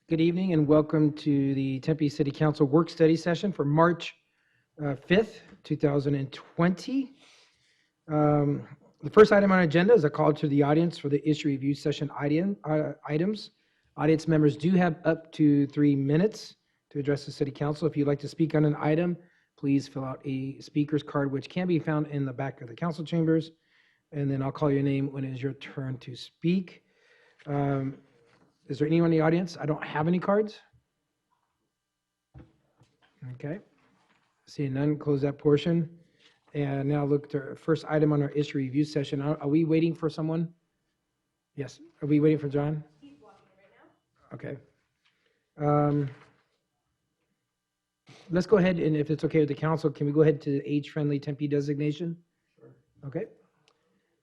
Good evening and welcome to the Tempe City Council Work Study Session for March 5th, 2020. The first item on our agenda is a call to the audience for the issue review session items. Audience members do have up to 3 minutes to address the City Council. If you'd like to speak on an item, please fill out a speaker's card, which can be found in the back of the council chambers, and then I'll call your name when it is your turn to speak. Is there anyone in the audience? I don't have any cards. Okay. Seeing none, close that portion. And now look to our first item on our issue review session. Are we waiting for someone? Yes. Are we waiting for John? He's walking right now. Okay. Let's go ahead, and if it's okay with the council, can we go ahead to the age-friendly Tempe designation? Sure. Okay.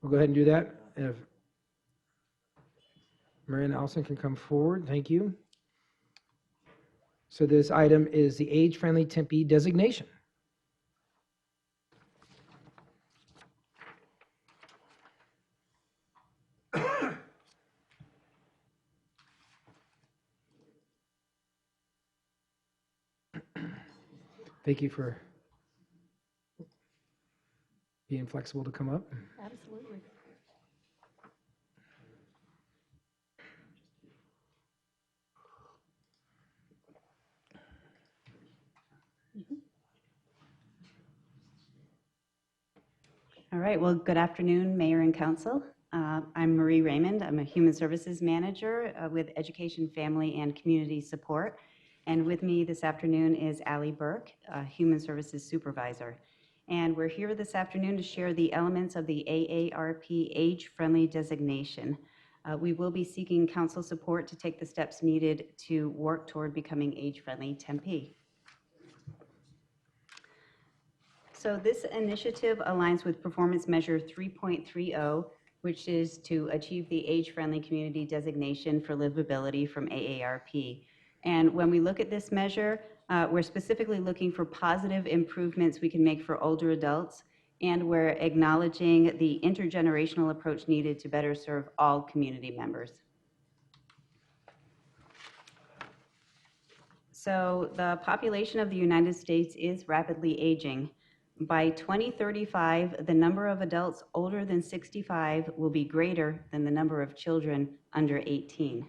We'll go ahead and do that. If Marianne Allison can come forward, thank you. So this item is the age-friendly Tempe designation. Thank you for being flexible to come up. Absolutely. All right, well, good afternoon, Mayor and Council. I'm Marie Raymond. I'm a Human Services Manager with Education, Family, and Community Support. And with me this afternoon is Allie Burke, Human Services Supervisor. And we're here this afternoon to share the elements of the AARP age-friendly designation. We will be seeking council support to take the steps needed to work toward becoming age-friendly Tempe. So this initiative aligns with Performance Measure 3.30, which is to achieve the age-friendly community designation for livability from AARP. And when we look at this measure, we're specifically looking for positive improvements we can make for older adults, and we're acknowledging the intergenerational approach needed to better serve all community members. So the population of the United States is rapidly aging. By 2035, the number of adults older than 65 will be greater than the number of children under 18.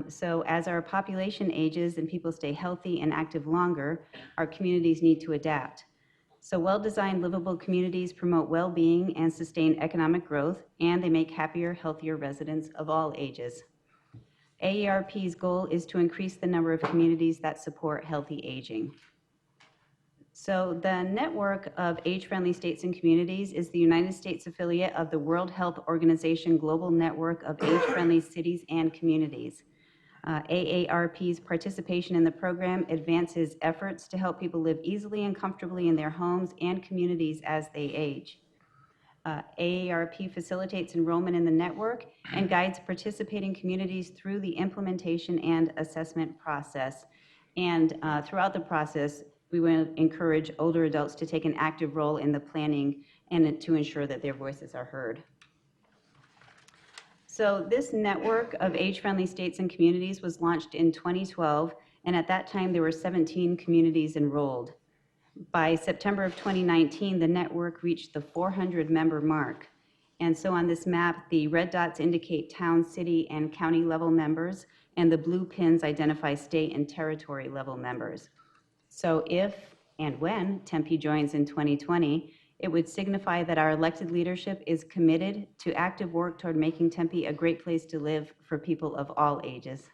So as our population ages and people stay healthy and active longer, our communities need to adapt. So well-designed, livable communities promote well-being and sustain economic growth, and they make happier, healthier residents of all ages. AARP's goal is to increase the number of communities that support healthy aging. So the network of age-friendly states and communities is the United States affiliate of the World Health Organization Global Network of Age-Friendly Cities and Communities. AARP's participation in the program advances efforts to help people live easily and comfortably in their homes and communities as they age. AARP facilitates enrollment in the network and guides participating communities through the implementation and assessment process. And throughout the process, we will encourage older adults to take an active role in the planning and to ensure that their voices are heard. So this network of age-friendly states and communities was launched in 2012, and at that time there were 17 communities enrolled. By September of 2019, the network reached the 400-member mark. And so on this map, the red dots indicate town, city, and county level members, and the blue pins identify state and territory level members. So if and when Tempe joins in 2020, it would signify that our elected leadership is committed to active work toward making Tempe a great place to live for people of all ages.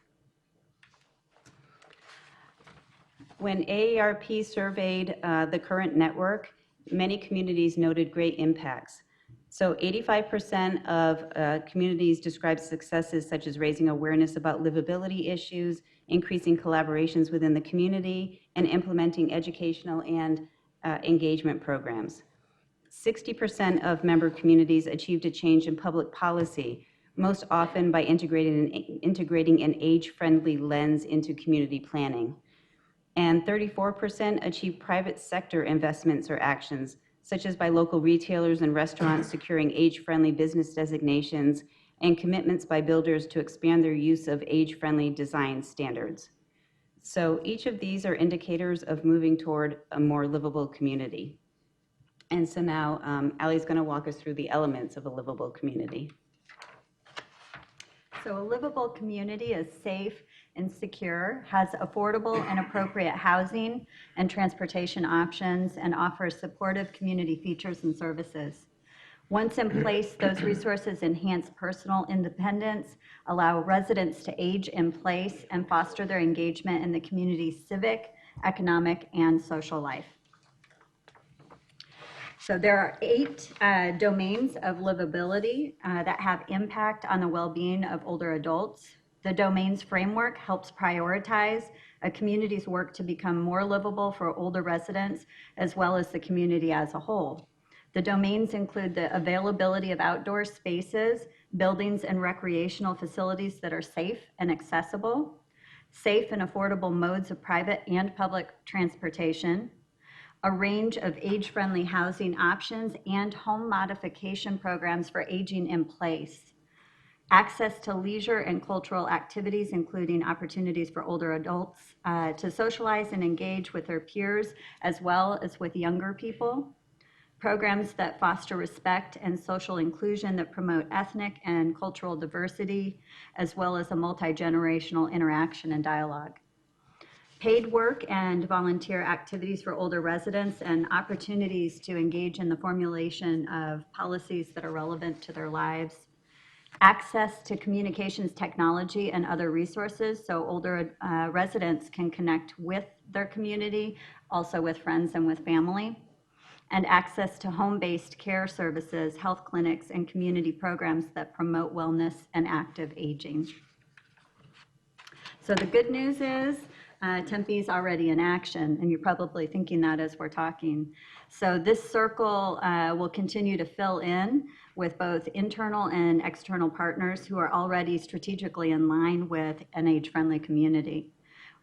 When AARP surveyed the current network, many communities noted great impacts. So 85% of communities described successes such as raising awareness about livability issues, increasing collaborations within the community, and implementing educational and engagement programs. 60% of member communities achieved a change in public policy, most often by integrating an age-friendly lens into community planning. And 34% achieved private sector investments or actions, such as by local retailers and restaurants securing age-friendly business designations and commitments by builders to expand their use of age-friendly design standards. So each of these are indicators of moving toward a more livable community. And so now Allie's going to walk us through the elements of a livable community. So a livable community is safe and secure, has affordable and appropriate housing and transportation options, and offers supportive community features and services. Once in place, those resources enhance personal independence, allow residents to age in place, and foster their engagement in the community's civic, economic, and social life. So there are 8 domains of livability that have impact on the well-being of older adults. The domains framework helps prioritize a community's work to become more livable for older residents, as well as the community as a whole. The domains include the availability of outdoor spaces, buildings, and recreational facilities that are safe and accessible, safe and affordable modes of private and public transportation, a range of age-friendly housing options, and home modification programs for aging in place. Access to leisure and cultural activities, including opportunities for older adults to socialize and engage with their peers, as well as with younger people. Programs that foster respect and social inclusion that promote ethnic and cultural diversity, as well as a multi-generational interaction and dialogue. Paid work and volunteer activities for older residents, and opportunities to engage in the formulation of policies that are relevant to their lives. Access to communications technology and other resources so older residents can connect with their community, also with friends and with family. And access to home-based care services, health clinics, and community programs that promote wellness and active aging. So the good news is Tempe's already in action, and you're probably thinking that as we're talking. So this circle will continue to fill in with both internal and external partners who are already strategically in line with an age-friendly community.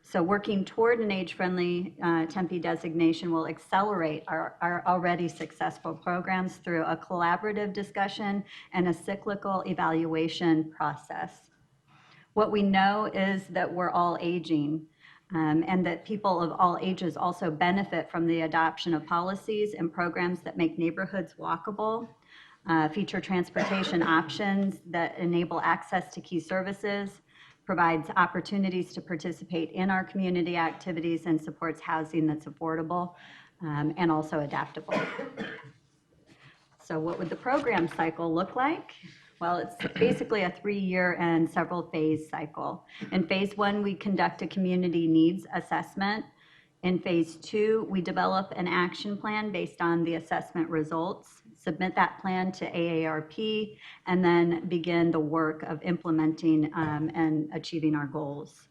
So working toward an age-friendly Tempe designation will accelerate our already successful programs through a collaborative discussion and a cyclical evaluation process. What we know is that we're all aging, and that people of all ages also benefit from the adoption of policies and programs that make neighborhoods walkable, feature transportation options that enable access to key services, provides opportunities to participate in our community activities, and supports housing that's affordable and also adaptable. So what would the program cycle look like? Well, it's basically a 3-year and several phase cycle. In phase 1, we conduct a community needs assessment. In phase 2, we develop an action plan based on the assessment results, submit that plan to AARP, and then begin the work of implementing and achieving our goals.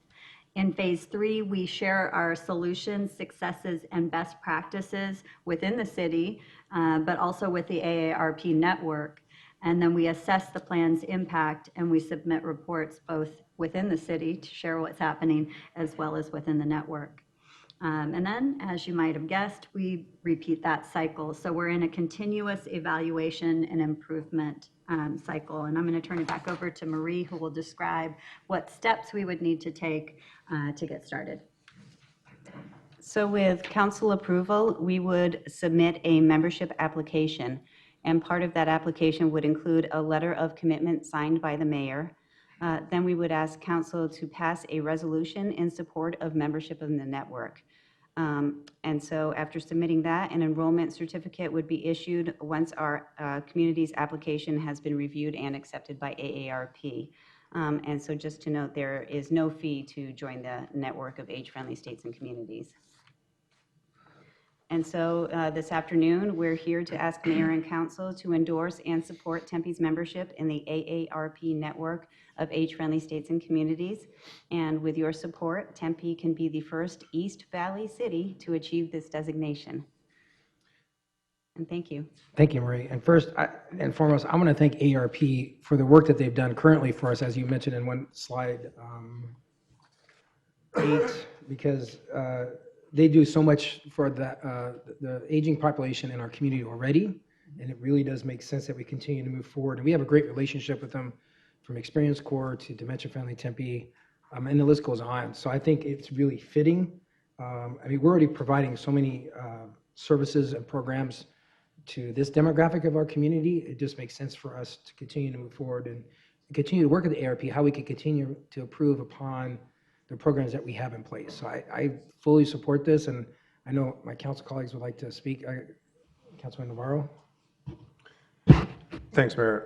In phase 3, we share our solutions, successes, and best practices within the city, but also with the AARP network. And then we assess the plan's impact, and we submit reports both within the city to share what's happening as well as within the network. And then, as you might have guessed, we repeat that cycle. So we're in a continuous evaluation and improvement cycle. And I'm going to turn it back over to Marie, who will describe what steps we would need to take to get started. So with council approval, we would submit a membership application. And part of that application would include a letter of commitment signed by the mayor. Then we would ask council to pass a resolution in support of membership in the network. And so after submitting that, an enrollment certificate would be issued once our community's application has been reviewed and accepted by AARP. And so just to note, there is no fee to join the network of age-friendly states and communities. And so this afternoon, we're here to ask Mayor and Council to endorse and support Tempe's membership in the AARP network of age-friendly states and communities. And with your support, Tempe can be the first East Valley city to achieve this designation. And thank you. Thank you, Marie. And first and foremost, I want to thank AARP for the work that they've done currently for us, as you mentioned in one slide 8, because they do so much for the aging population in our community already, and it really does make sense that we continue to move forward. And we have a great relationship with them from Experience Corps to Dementia Friendly Tempe, and the list goes on. So I think it's really fitting. I mean, we're already providing so many services and programs to this demographic of our community. It just makes sense for us to continue to move forward and continue to work with the ARP, how we can continue to improve upon the programs that we have in place. So I fully support this, and I know my council colleagues would like to speak. Councilman Navarro. Thanks, Mayor.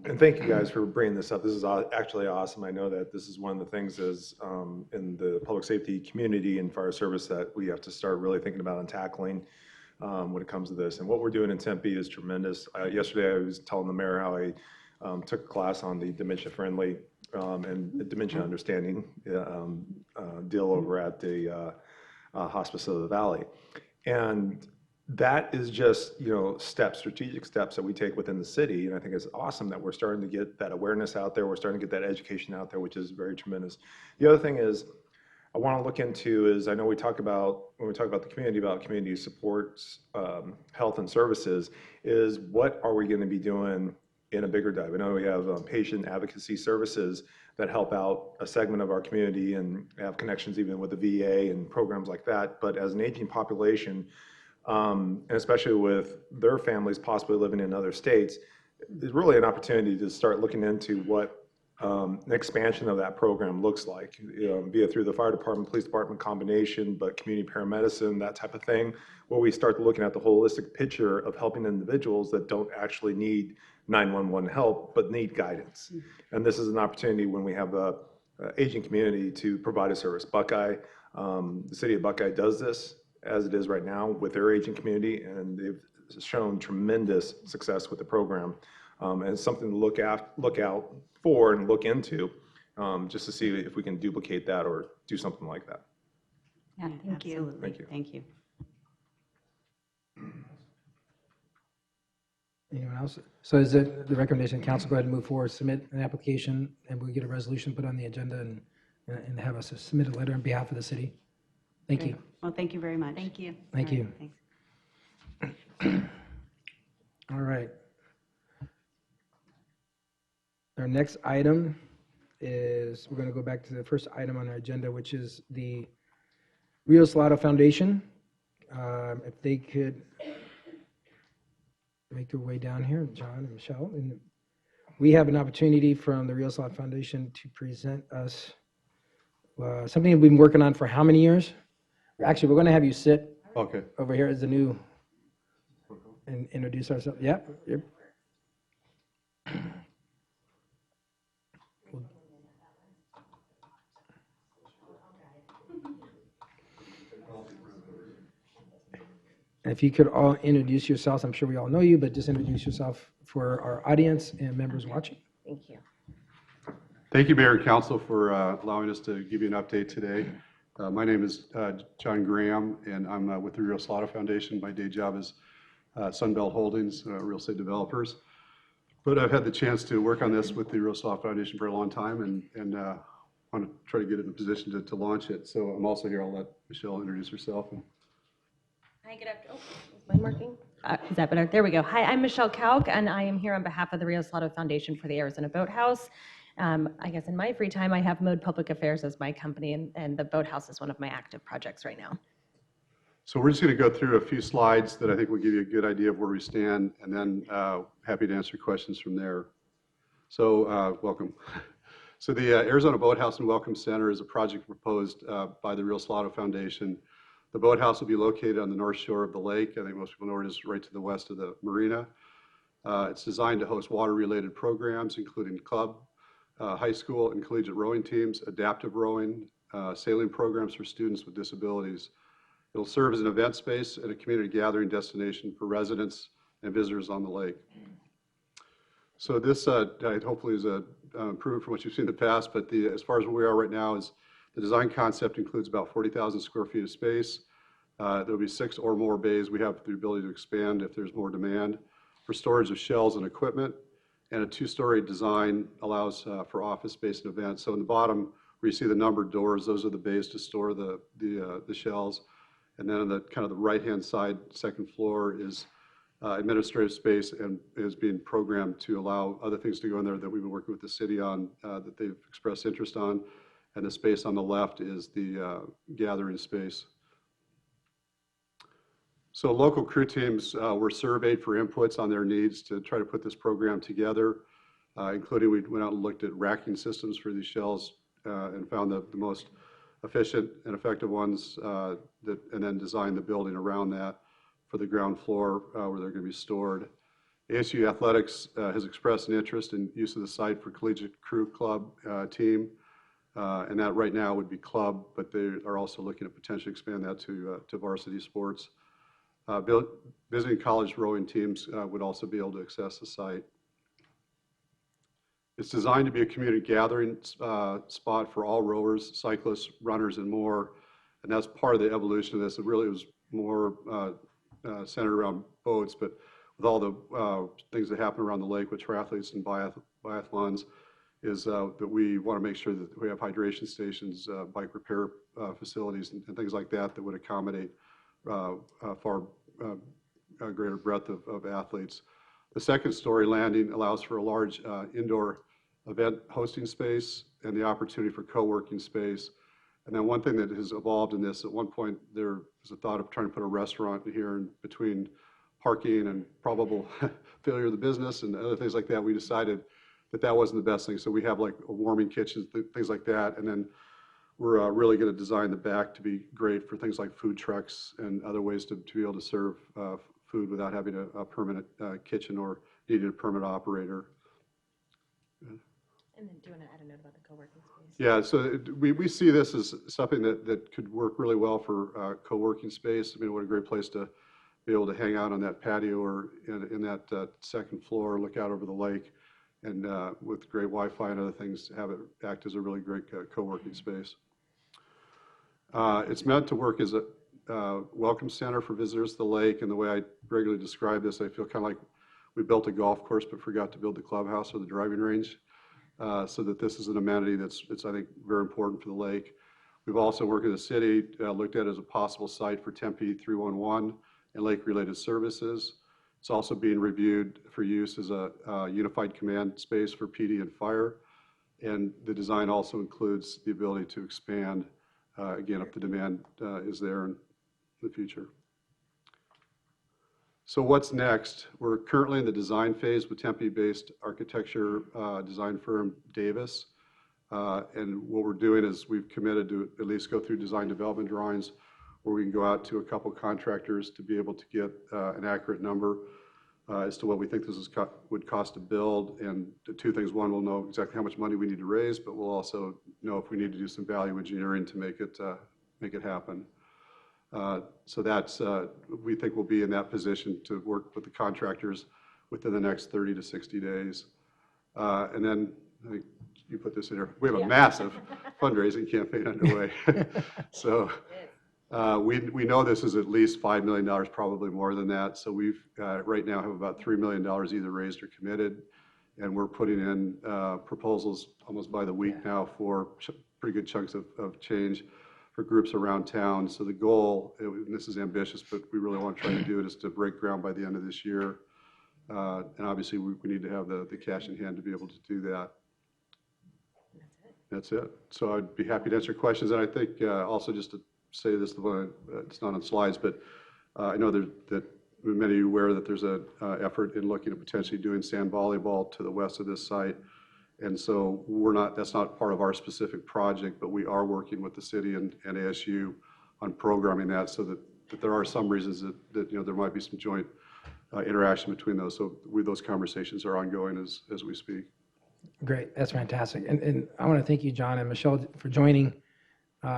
And thank you guys for bringing this up. This is actually awesome. I know that this is one of the things is in the public safety community and fire service that we have to start really thinking about and tackling when it comes to this. And what we're doing in Tempe is tremendous. Yesterday, I was telling the mayor how I took a class on the dementia friendly and dementia understanding deal over at the Hospice of the Valley. And that is just, steps, strategic steps that we take within the city. And I think it's awesome that we're starting to get that awareness out there. We're starting to get that education out there, which is very tremendous. The other thing is I want to look into is, I know we talk about, when we talk about the community, about community supports, health and services, is what are we going to be doing in a bigger dive? I know we have patient advocacy services that help out a segment of our community and have connections even with the VA and programs like that. But as an aging population, and especially with their families possibly living in other states, there's really an opportunity to start looking into what an expansion of that program looks like, be it through the fire department, police department combination, but community paramedicine, that type of thing, where we start looking at the holistic picture of helping individuals that don't actually need 911 help, but need guidance. And this is an opportunity when we have the aging community to provide a service. Buckeye, the city of Buckeye does this as it is right now with their aging community, and they've shown tremendous success with the program. And it's something to look out for and look into, just to see if we can duplicate that or do something like that. Yeah, thank you. Absolutely. Thank you. Thank you. Anyone else? So is it the recommendation, council go ahead and move forward, submit an application, and we get a resolution put on the agenda and have us submit a letter on behalf of the city? Thank you. Well, thank you very much. Thank you. Thank you. Thanks. All right. Our next item is, we're going to go back to the first item on our agenda, which is the Rio Salado Foundation. If they could make their way down here, John and Michele. And we have an opportunity from the Rio Salado Foundation to present us something we've been working on for how many years? Actually, we're going to have you sit over here as the new and introduce ourselves. Yep. And if you could all introduce yourselves, I'm sure we all know you, but just introduce yourself for our audience and members watching. Thank you. Thank you, Mayor and Council, for allowing us to give you an update today. My name is John Graham, and I'm with the Rio Salado Foundation. My day job is Sunbelt Holdings, real estate developers. But I've had the chance to work on this with the Rio Salado Foundation for a long time, and want to try to get in a position to launch it. So I'm also here. I'll let Michele introduce herself. Hi, good afternoon. Oh, is mine working? Is that better? There we go. Hi, I'm Michele Kauk, and I am here on behalf of the Rio Salado Foundation for the Arizona Boathouse. I guess in my free time, I have Mode Public Affairs as my company, and the Boathouse is one of my active projects right now. So we're just going to go through a few slides that I think will give you a good idea of where we stand, and then happy to answer questions from there. So welcome. So the Arizona Boathouse and Welcome Center is a project proposed by the Rio Salado Foundation. The boathouse will be located on the north shore of the lake. I think most people know it is right to the west of the marina. It's designed to host water-related programs, including club, high school and collegiate rowing teams, adaptive rowing, sailing programs for students with disabilities. It'll serve as an event space and a community gathering destination for residents and visitors on the lake. So this hopefully is improvement from what you've seen in the past, but as far as where we are right now is the design concept includes about 40,000 square feet of space. There'll be 6 or more bays. We have the ability to expand if there's more demand for storage of shells and equipment, and a 2-story design allows for office space and events. So in the bottom where you see the numbered doors, those are the bays to store the shells. And then on the kind of the right-hand side, second floor is administrative space and is being programmed to allow other things to go in there that we've been working with the city on that they've expressed interest on. And the space on the left is the gathering space. So local crew teams were surveyed for inputs on their needs to try to put this program together, including we went out and looked at racking systems for these shells and found the most efficient and effective ones and then designed the building around that for the ground floor where they're going to be stored. ASU Athletics has expressed an interest in use of the site for collegiate crew club team, and that right now would be club, but they are also looking at potentially expand that to varsity sports. Visiting college rowing teams would also be able to access the site. It's designed to be a community gathering spot for all rowers, cyclists, runners, and more, and that's part of the evolution of this. It really was more centered around boats, but with all the things that happen around the lake with triathletes and biathlons, is that we want to make sure that we have hydration stations, bike repair facilities, and things like that that would accommodate far greater breadth of athletes. The second story landing allows for a large indoor event hosting space and the opportunity for co-working space. And then one thing that has evolved in this, at one point there was a thought of trying to put a restaurant here in between parking and probable failure of the business and other things like that. We decided that that wasn't the best thing. So we have like a warming kitchen, things like that. And then we're really going to design the back to be great for things like food trucks and other ways to be able to serve food without having a permanent kitchen or needing a permanent operator. And then do you want to add a note about the co-working space? Yeah, so we see this as something that could work really well for co-working space. I mean, what a great place to be able to hang out on that patio or in that second floor, look out over the lake, and with great Wi-Fi and other things, have it act as a really great co-working space. It's meant to work as a welcome center for visitors to the lake, and the way I regularly describe this, I feel kind of like we built a golf course but forgot to build the clubhouse or the driving range. So that this is an amenity that's I think, very important for the lake. We've also worked with the city, looked at it as a possible site for Tempe 311 and lake-related services. It's also being reviewed for use as a unified command space for PD and fire. And the design also includes the ability to expand, again, if the demand is there in the future. So what's next? We're currently in the design phase with Tempe-based architecture design firm Davis. And what we're doing is we've committed to at least go through design development drawings where we can go out to a couple contractors to be able to get an accurate number as to what we think this would cost to build. And the two things: one, we'll know exactly how much money we need to raise, but we'll also know if we need to do some value engineering to make it happen. So that's, we think we'll be in that position to work with the contractors within the next 30 to 60 days. And then, I think you put this in here, we have a massive fundraising campaign underway. So we know this is at least $5 million, probably more than that. So we've right now have about $3 million either raised or committed. And we're putting in proposals almost by the week now for pretty good chunks of change for groups around town. So the goal, and this is ambitious, but we really want to try to do it, is to break ground by the end of this year. And obviously, we need to have the cash in hand to be able to do that. That's it. So I'd be happy to answer questions. And I think also just to say this, it's not on slides, but I know that many of you are aware that there's an effort in looking at potentially doing sand volleyball to the west of this site. And so that's not part of our specific project, but we are working with the city and ASU on programming that, so that there are some reasons that there might be some joint interaction between those. So those conversations are ongoing as we speak. Great, that's fantastic. And I want to thank you, John and Michele, for joining.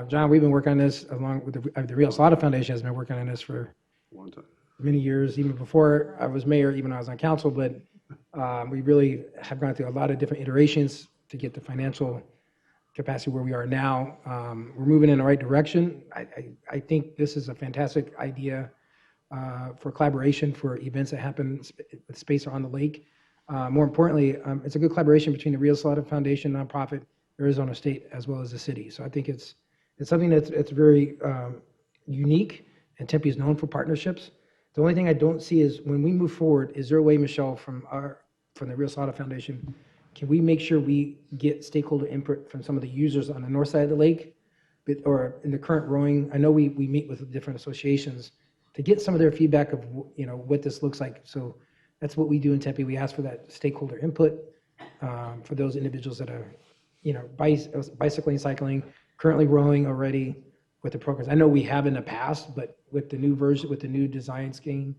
John, we've been working on this along with the Rio Salado Foundation has been working on this for A long time. many years, even before I was mayor, even when I was on council, but we really have gone through a lot of different iterations to get the financial capacity where we are now. We're moving in the right direction. I think this is a fantastic idea for collaboration for events that happen with space on the lake. More importantly, it's a good collaboration between the Rio Salado Foundation, nonprofit, Arizona State, as well as the city. So I think it's something that's very unique, and Tempe is known for partnerships. The only thing I don't see is when we move forward, is there a way, Michelle, from the Rio Salado Foundation, can we make sure we get stakeholder input from some of the users on the north side of the lake? Or in the current rowing, I know we meet with different associations to get some of their feedback of, what this looks like. So that's what we do in Tempe. We ask for that stakeholder input for those individuals that are, bicycling, cycling, currently rowing already with the programs. I know we have in the past, but with the new version, with the new design scheme,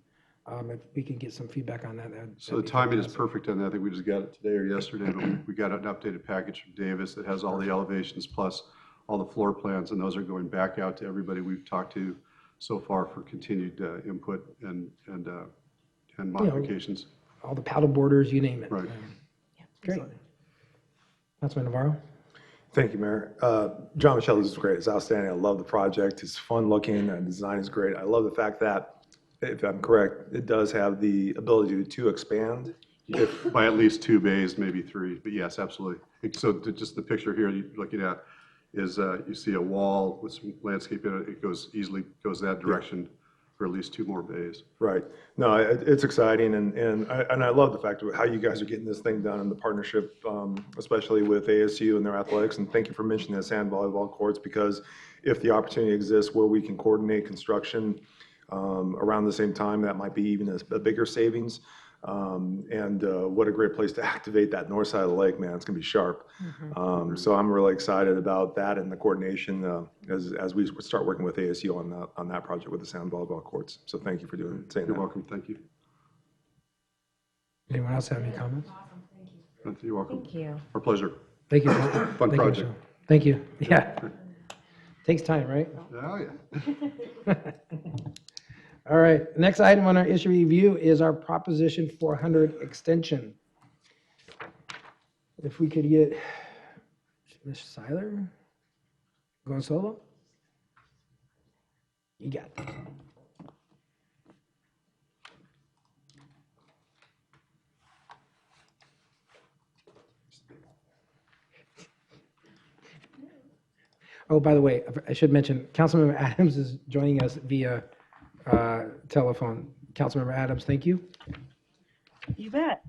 if we can get some feedback on that. So the timing is perfect on that. I think we just got it today or yesterday, but we got an updated package from Davis that has all the elevations plus all the floor plans, and those are going back out to everybody we've talked to so far for continued input and modifications. All the paddle boarders, you name it. Right. Great. Councilman Navarro? Thank you, Mayor. John Michele, this is great. It's outstanding. I love the project. It's fun looking and the design is great. I love the fact that, if I'm correct, it does have the ability to expand. By at least 2 bays, maybe 3, but yes, absolutely. So just the picture here you're looking at is you see a wall with some landscape in it. It easily goes that direction for at least 2 more bays. Right. No, it's exciting, and I love the fact of how you guys are getting this thing done in the partnership, especially with ASU and their athletics. And thank you for mentioning the sand volleyball courts, because if the opportunity exists where we can coordinate construction around the same time, that might be even a bigger savings. And what a great place to activate that north side of the lake, man. It's gonna be sharp. So I'm really excited about that and the coordination as we start working with ASU on that project with the sand volleyball courts. So thank you for saying You're that. welcome. Thank you. Anyone else have any comments? You're welcome. Thank you. Our pleasure. Thank you. Fun Thank you, project. Michelle. Thank you. Yeah. Takes time, right? Oh, yeah. All right, next item on our issue review is our Proposition 400 extension. If we could get Ms. Seiler going solo? You got it. Oh, by the way, I should mention, Councilmember Adams is joining us via telephone. Councilmember Adams, thank you. You bet.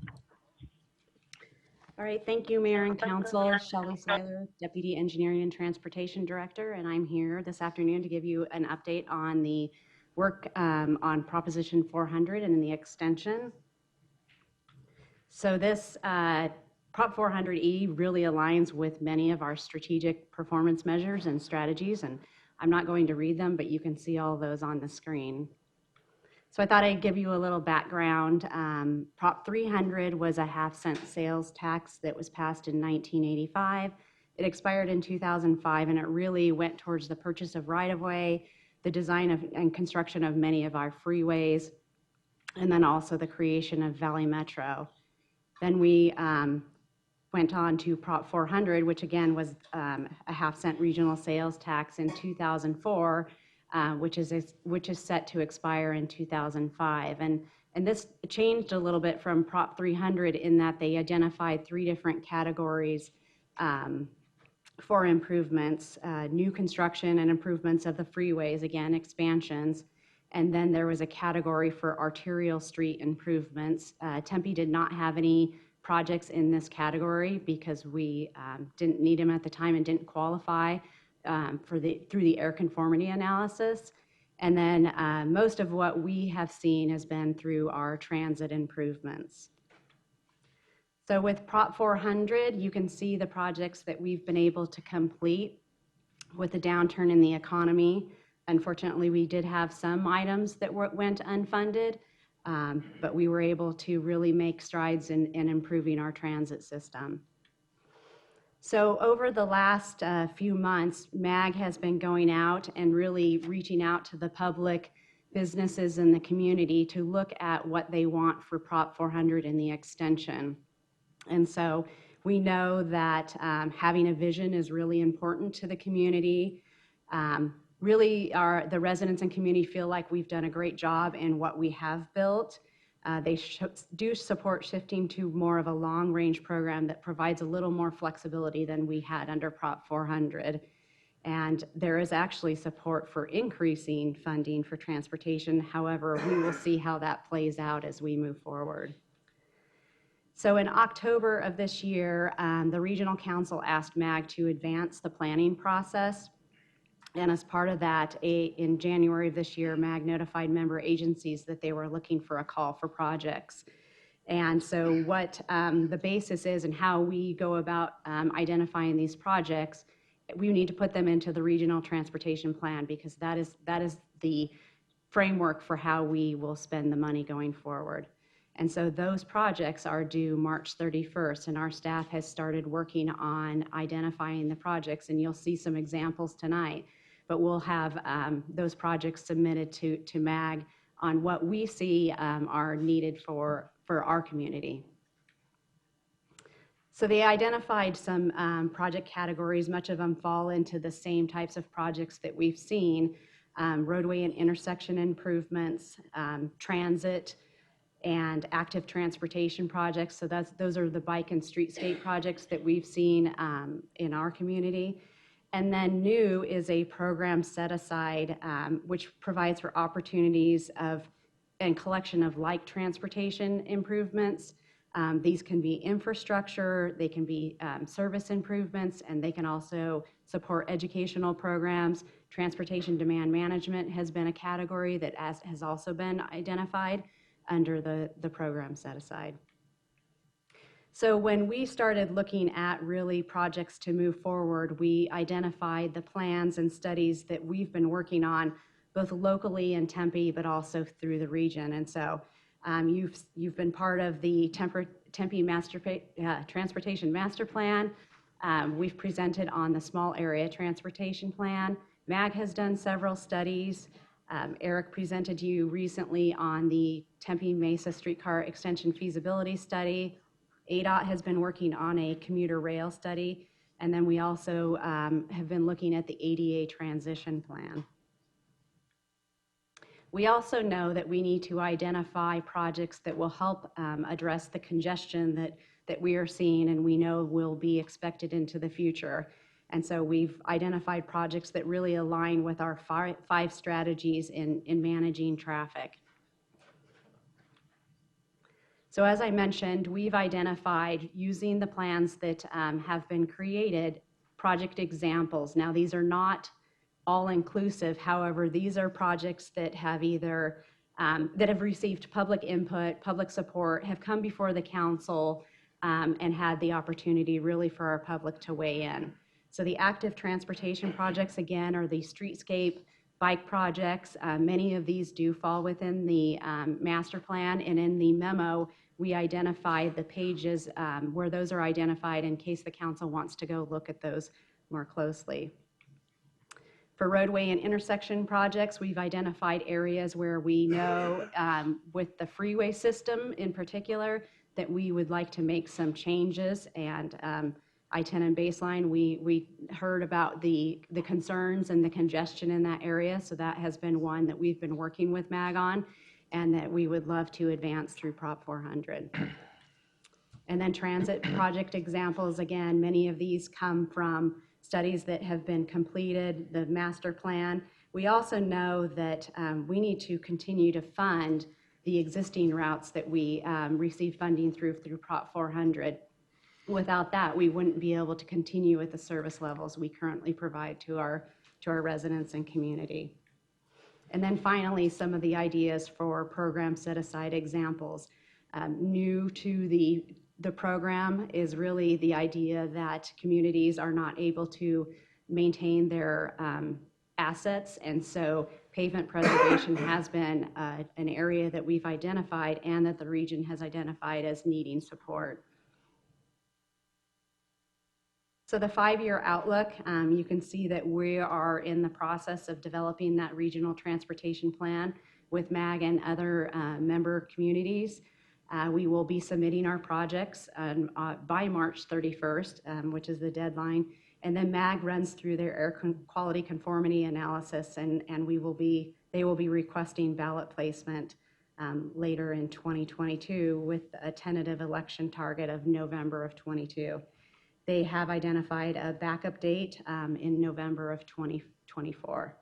All right, thank you, Mayor and Council. Shelley Seiler, Deputy Engineering and Transportation Director, and I'm here this afternoon to give you an update on the work on Proposition 400 and the extension. So this Prop 400E really aligns with many of our strategic performance measures and strategies, and I'm not going to read them, but you can see all those on the screen. So I thought I'd give you a little background. Prop 300 was a half-cent sales tax that was passed in 1985. It expired in 2005, and it really went towards the purchase of right-of-way, the design of and construction of many of our freeways, and then also the creation of Valley Metro. Then we went on to Prop 400, which again was a half-cent regional sales tax in 2004, which is set to expire in 2005. And this changed a little bit from Prop 300 in that they identified 3 different categories for improvements: new construction and improvements of the freeways, again, expansions. And then there was a category for arterial street improvements. Tempe did not have any projects in this category because we didn't need them at the time and didn't qualify through the air conformity analysis. And then most of what we have seen has been through our transit improvements. So with Prop 400, you can see the projects that we've been able to complete with the downturn in the economy. Unfortunately, we did have some items that went unfunded, but we were able to really make strides in improving our transit system. So over the last few months, MAG has been going out and really reaching out to the public, businesses, and the community to look at what they want for Prop 400 and the extension. And so we know that having a vision is really important to the community. Really, the residents and community feel like we've done a great job in what we have built. They do support shifting to more of a long-range program that provides a little more flexibility than we had under Prop 400. And there is actually support for increasing funding for transportation. However, we will see how that plays out as we move forward. So in October of this year, the Regional Council asked MAG to advance the planning process. And as part of that, in January of this year, MAG notified member agencies that they were looking for a call for projects. And so what the basis is and how we go about identifying these projects, we need to put them into the regional transportation plan, because that is the framework for how we will spend the money going forward. And so those projects are due March 31st, and our staff has started working on identifying the projects, and you'll see some examples tonight. But we'll have those projects submitted to MAG on what we see are needed for our community. So they identified some project categories. Much of them fall into the same types of projects that we've seen: roadway and intersection improvements, transit, and active transportation projects. So those are the bike and streetscape projects that we've seen in our community. And then new is a program set aside which provides for opportunities and collection of like transportation improvements. These can be infrastructure, they can be service improvements, and they can also support educational programs. Transportation demand management has been a category that has also been identified under the program set aside. So when we started looking at really projects to move forward, we identified the plans and studies that we've been working on, both locally in Tempe, but also through the region. And so you've been part of the Tempe Transportation Master Plan. We've presented on the Small Area Transportation Plan. MAG has done several studies. Eric presented to you recently on the Tempe Mesa Streetcar Extension Feasibility Study. ADOT has been working on a commuter rail study. And then we also have been looking at the ADA transition plan. We also know that we need to identify projects that will help address the congestion that we are seeing and we know will be expected into the future. And so we've identified projects that really align with our five strategies in managing traffic. So as I mentioned, we've identified, using the plans that have been created, project examples. Now, these are not all-inclusive. However, these are projects that have either that have received public input, public support, have come before the council, and had the opportunity really for our public to weigh in. So the active transportation projects, again, are the streetscape bike projects. Many of these do fall within the master plan, and in the memo, we identified the pages where those are identified in case the council wants to go look at those more closely. For roadway and intersection projects, we've identified areas where we know with the freeway system in particular that we would like to make some changes. And I-10 and Baseline, we heard about the concerns and the congestion in that area. So that has been one that we've been working with MAG on and that we would love to advance through Prop 400. And then transit project examples, again, many of these come from studies that have been completed, the master plan. We also know that we need to continue to fund the existing routes that we receive funding through Prop 400. Without that, we wouldn't be able to continue with the service levels we currently provide to our residents and community. And then finally, some of the ideas for program set-aside examples. New to the program is really the idea that communities are not able to maintain their assets, and so pavement preservation has been an area that we've identified and that the region has identified as needing support. So the 5-year outlook, you can see that we are in the process of developing that regional transportation plan with MAG and other member communities. We will be submitting our projects by March 31st, which is the deadline. And then MAG runs through their air quality conformity analysis, and they will be requesting ballot placement later in 2022 with a tentative election target of November of 22. They have identified a backup date in November of 2024.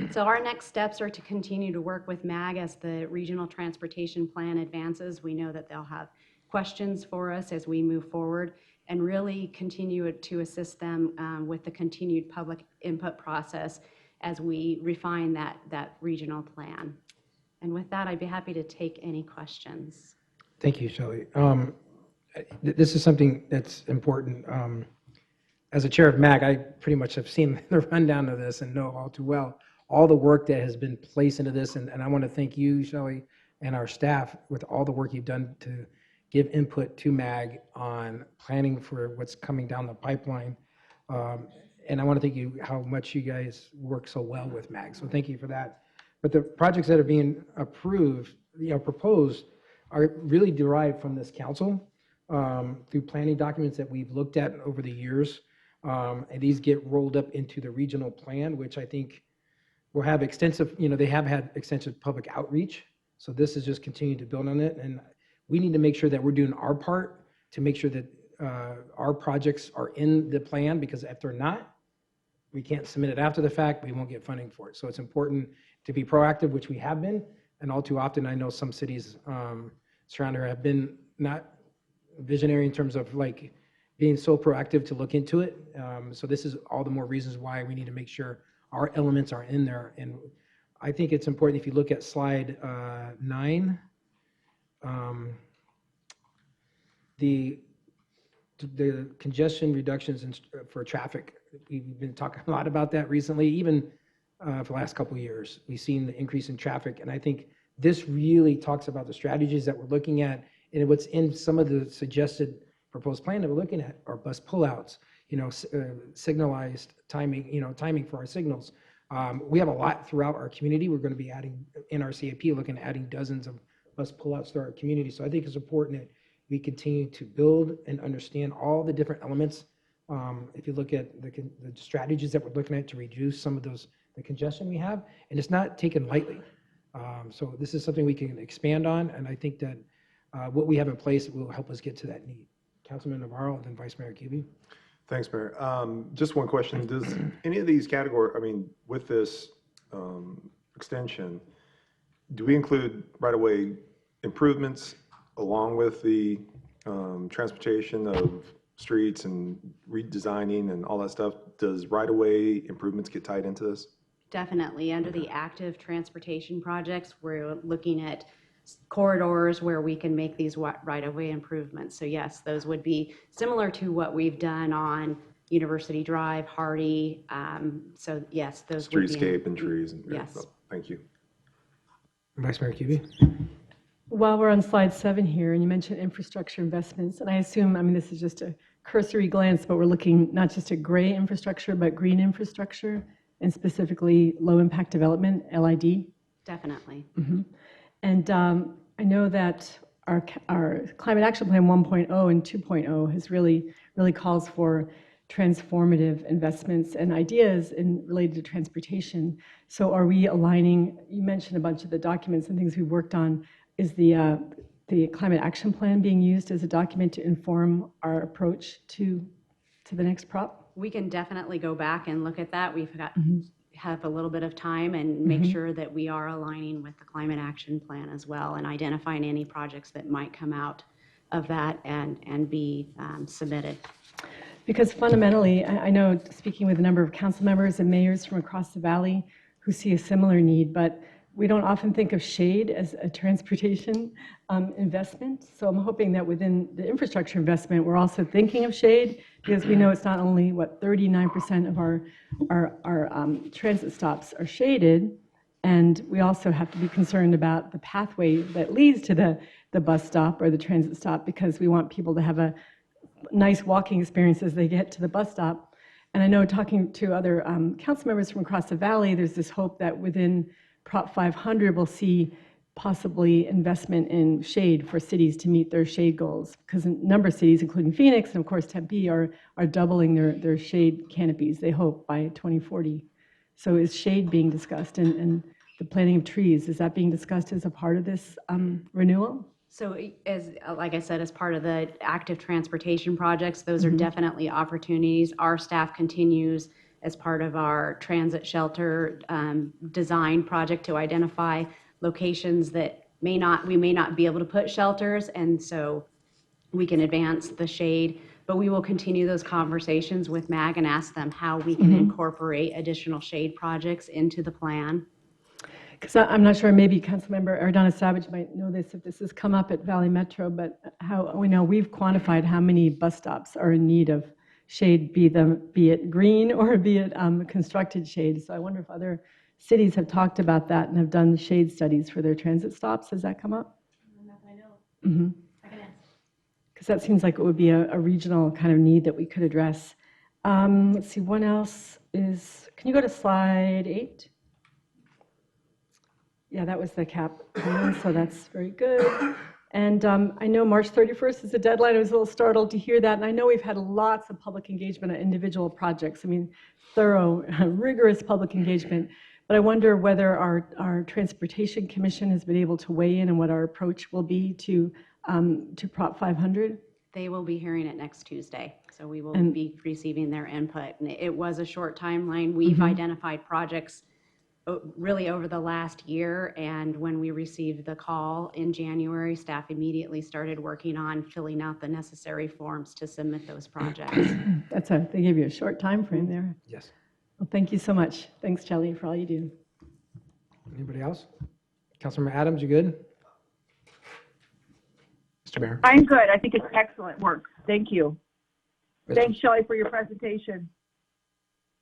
So our next steps are to continue to work with MAG as the regional transportation plan advances. We know that they'll have questions for us as we move forward, and really continue to assist them with the continued public input process as we refine that regional plan. And with that, I'd be happy to take any questions. Thank you, Shelley. This is something that's important. As a chair of MAG, I pretty much have seen the rundown of this and know all too well all the work that has been placed into this. And I want to thank you, Shelley, and our staff with all the work you've done to give input to MAG on planning for what's coming down the pipeline. And I want to thank you how much you guys work so well with MAG. So thank you for that. But the projects that are being approved, proposed, are really derived from this council through planning documents that we've looked at over the years. And these get rolled up into the regional plan, which I think will have extensive, they have had extensive public outreach. So this is just continuing to build on it. And we need to make sure that we're doing our part to make sure that our projects are in the plan, because if they're not, we can't submit it after the fact, we won't get funding for it. So it's important to be proactive, which we have been. And all too often, I know some cities surrounding her have been not visionary in terms of like being so proactive to look into it. So this is all the more reasons why we need to make sure our elements are in there. And I think it's important, if you look at slide 9, the congestion reductions for traffic, we've been talking a lot about that recently, even for the last couple of years. We've seen the increase in traffic, and I think this really talks about the strategies that we're looking at, and what's in some of the suggested proposed plan that we're looking at are bus pullouts, signalized timing, timing for our signals. We have a lot throughout our community. We're going to be adding in our CAP, looking at adding dozens of bus pullouts to our community. So I think it's important that we continue to build and understand all the different elements. If you look at the strategies that we're looking at to reduce some of the congestion we have, and it's not taken lightly. So this is something we can expand on, and I think that what we have in place will help us get to that need. Councilman Navarro, and then Vice Mayor Kuby. Thanks, Mayor. Just one question. Does any of these categories, with this extension, do we include right-of-way improvements along with the transportation of streets and redesigning and all that stuff? Does right-of-way improvements get tied into this? Definitely. Under the active transportation projects, we're looking at corridors where we can make these right-of-way improvements. So yes, those would be similar to what we've done on University Drive, Hardy. So yes, those would be. Streetscape and trees. And yes. Thank you. Vice Mayor Kuby. While we're on slide 7 here, and you mentioned infrastructure investments, and I assume, this is just a cursory glance, but we're looking not just at gray infrastructure, but green infrastructure, and specifically low-impact development, LID. Definitely. Mm-hmm. And I know that our Climate Action Plan 1.0 and 2.0 has really calls for transformative investments and ideas related to transportation. So are we aligning, you mentioned a bunch of the documents and things we've worked on. Is the Climate Action Plan being used as a document to inform our approach to the next prop? We can definitely go back and look at that. We've got have a little bit of time and make sure that we are aligning with the Climate Action Plan as well, and identifying any projects that might come out of that and be submitted. Because fundamentally, I know, speaking with a number of council members and mayors from across the valley who see a similar need, but we don't often think of shade as a transportation investment. So I'm hoping that within the infrastructure investment, we're also thinking of shade, because we know it's not only 39% of our transit stops are shaded, and we also have to be concerned about the pathway that leads to the bus stop or the transit stop, because we want people to have a nice walking experience as they get to the bus stop. And I know, talking to other council members from across the valley, there's this hope that within Prop 500 we'll see possibly investment in shade for cities to meet their shade goals, because a number of cities, including Phoenix and of course Tempe, are doubling their shade canopies, they hope, by 2040. So is shade being discussed, and the planting of trees, is that being discussed as a part of this renewal? So as, like I said, as part of the active transportation projects, those are definitely opportunities. Our staff continues as part of our transit shelter design project to identify locations that we may not be able to put shelters, and so we can advance the shade. But we will continue those conversations with MAG and ask them how we can incorporate additional shade projects into the plan. Because I'm not sure, maybe Councilmember Ardonna Savage might know this if this has come up at Valley Metro, but how, we know we've quantified how many bus stops are in need of shade, be it green or be it constructed shade. So I wonder if other cities have talked about that and have done shade studies for their transit stops. Has that come up? Not that I know. I can ask. Because that seems like it would be a regional kind of need that we could address. Let's see, one else is, can you go to slide 8? Yeah, that was the cap plan, so that's very good. And I know March 31st is the deadline. I was a little startled to hear that. And I know we've had lots of public engagement on individual projects. I mean, thorough, rigorous public engagement. But I wonder whether our Transportation Commission has been able to weigh in and what our approach will be to Prop 500. They will be hearing it next Tuesday, so we will And- be receiving their input. And it was a short timeline. We've identified projects really over the last year, and when we received the call in January, staff immediately started working on filling out the necessary forms to submit those projects. They gave you a short time frame there. Yes. Well, thank you so much. Thanks, Shelley, for all you do. Anybody else? Councilmember Adams, you good? Mr. Mayor. I'm good. I think it's excellent work. Thank you. Mr. Thanks, Shelley, for your presentation.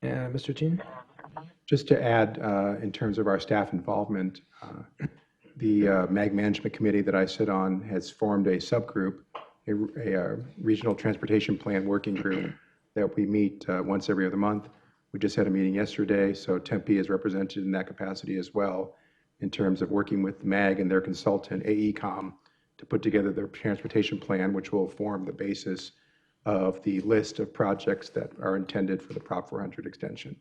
Mr. Chin? Just to add, in terms of our staff involvement, the MAG Management Committee that I sit on has formed a subgroup, a Regional Transportation Plan Working Group that we meet once every other month. We just had a meeting yesterday, so Tempe is represented in that capacity as well in terms of working with MAG and their consultant, AECOM, to put together their transportation plan, which will form the basis of the list of projects that are intended for the Prop 400 extension.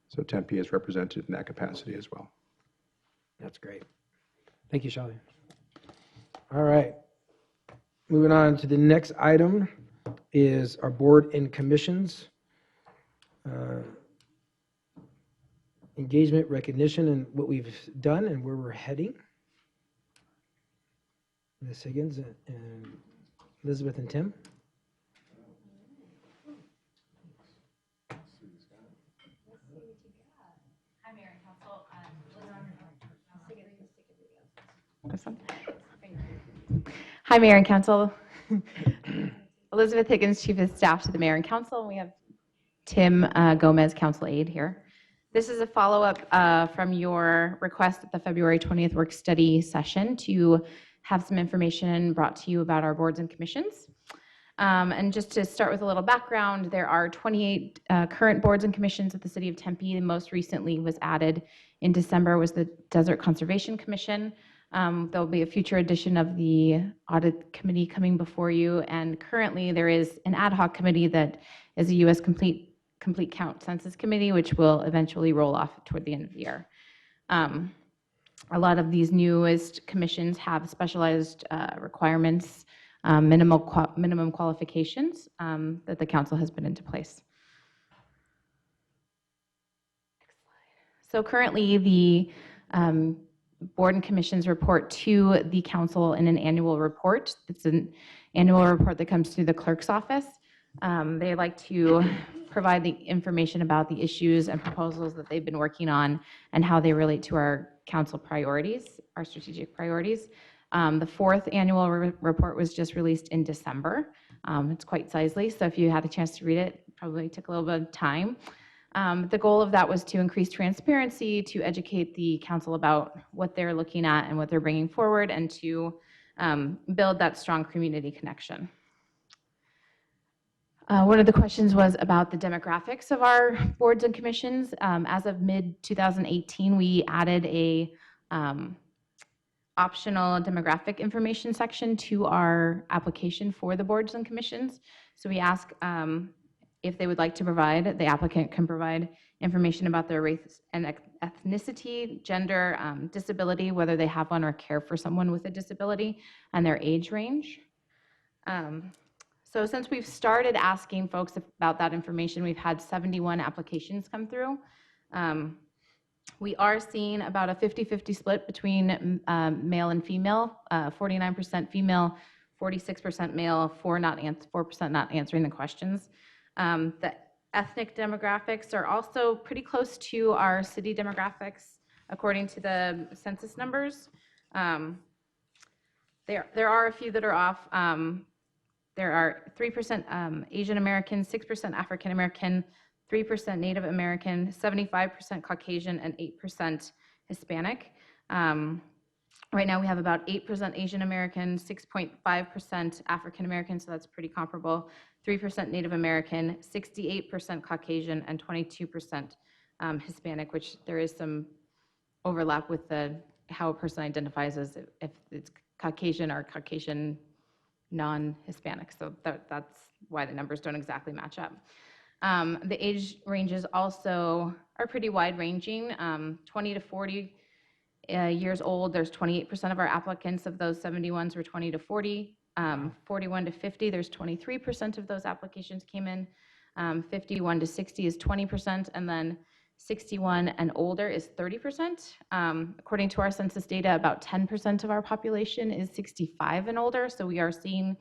So Tempe is represented in that capacity as well. That's great. Thank you, Shelley. All right. Moving on to the next item is our board and commissions. Engagement, recognition, and what we've done and where we're heading. Ms. Higgins and Elizabeth and Tim. Hi, Mayor and Council. Elizabeth Higgins, Chief of Staff to the Mayor and Council, and we have Tim Gomez, Council Aide here. This is a follow-up from your request at the February 20th work study session to have some information brought to you about our boards and commissions. And just to start with a little background, there are 28 current boards and commissions at the City of Tempe. The most recently was added in December was the Desert Conservation Commission. There'll be a future edition of the Audit Committee coming before you, and currently there is an ad hoc committee that is a U.S. Complete Count Census Committee, which will eventually roll off toward the end of the year. A lot of these newest commissions have specialized requirements, minimum qualifications that the council has put into place. Next slide. So currently the board and commissions report to the council in an annual report. It's an annual report that comes through the clerk's office. They like to provide the information about the issues and proposals that they've been working on and how they relate to our council priorities, our strategic priorities. The fourth annual report was just released in December. It's quite sizely, so if you had a chance to read it, probably took a little bit of time. The goal of that was to increase transparency, to educate the council about what they're looking at and what they're bringing forward, and to build that strong community connection. One of the questions was about the demographics of our boards and commissions. As of mid-2018, we added a optional demographic information section to our application for the boards and commissions. So we ask if they would like to provide, the applicant can provide information about their race and ethnicity, gender, disability, whether they have one or care for someone with a disability, and their age range. So since we've started asking folks about that information, we've had 71 applications come through. We are seeing about a 50-50 split between male and female, 49% female, 46% male, 4% not answering the questions. The ethnic demographics are also pretty close to our city demographics according to the census numbers. There are a few that are off. There are 3% Asian American, 6% African American, 3% Native American, 75% Caucasian, and 8% Hispanic. Right now we have about 8% Asian American, 6.5% African American, so that's pretty comparable, 3% Native American, 68% Caucasian, and 22% Hispanic, which there is some overlap with how a person identifies as if it's Caucasian or Caucasian non-Hispanic, so that's why the numbers don't exactly match up. The age ranges also are pretty wide-ranging, 20 to 40 years old. There's 28% of our applicants of those 71s were 20 to 40. 41 to 50, there's 23% of those applications came in. 51 to 60 is 20%, and then 61 and older is 30%. According to our census data, about 10% of our population is 65 and older, so we are seeing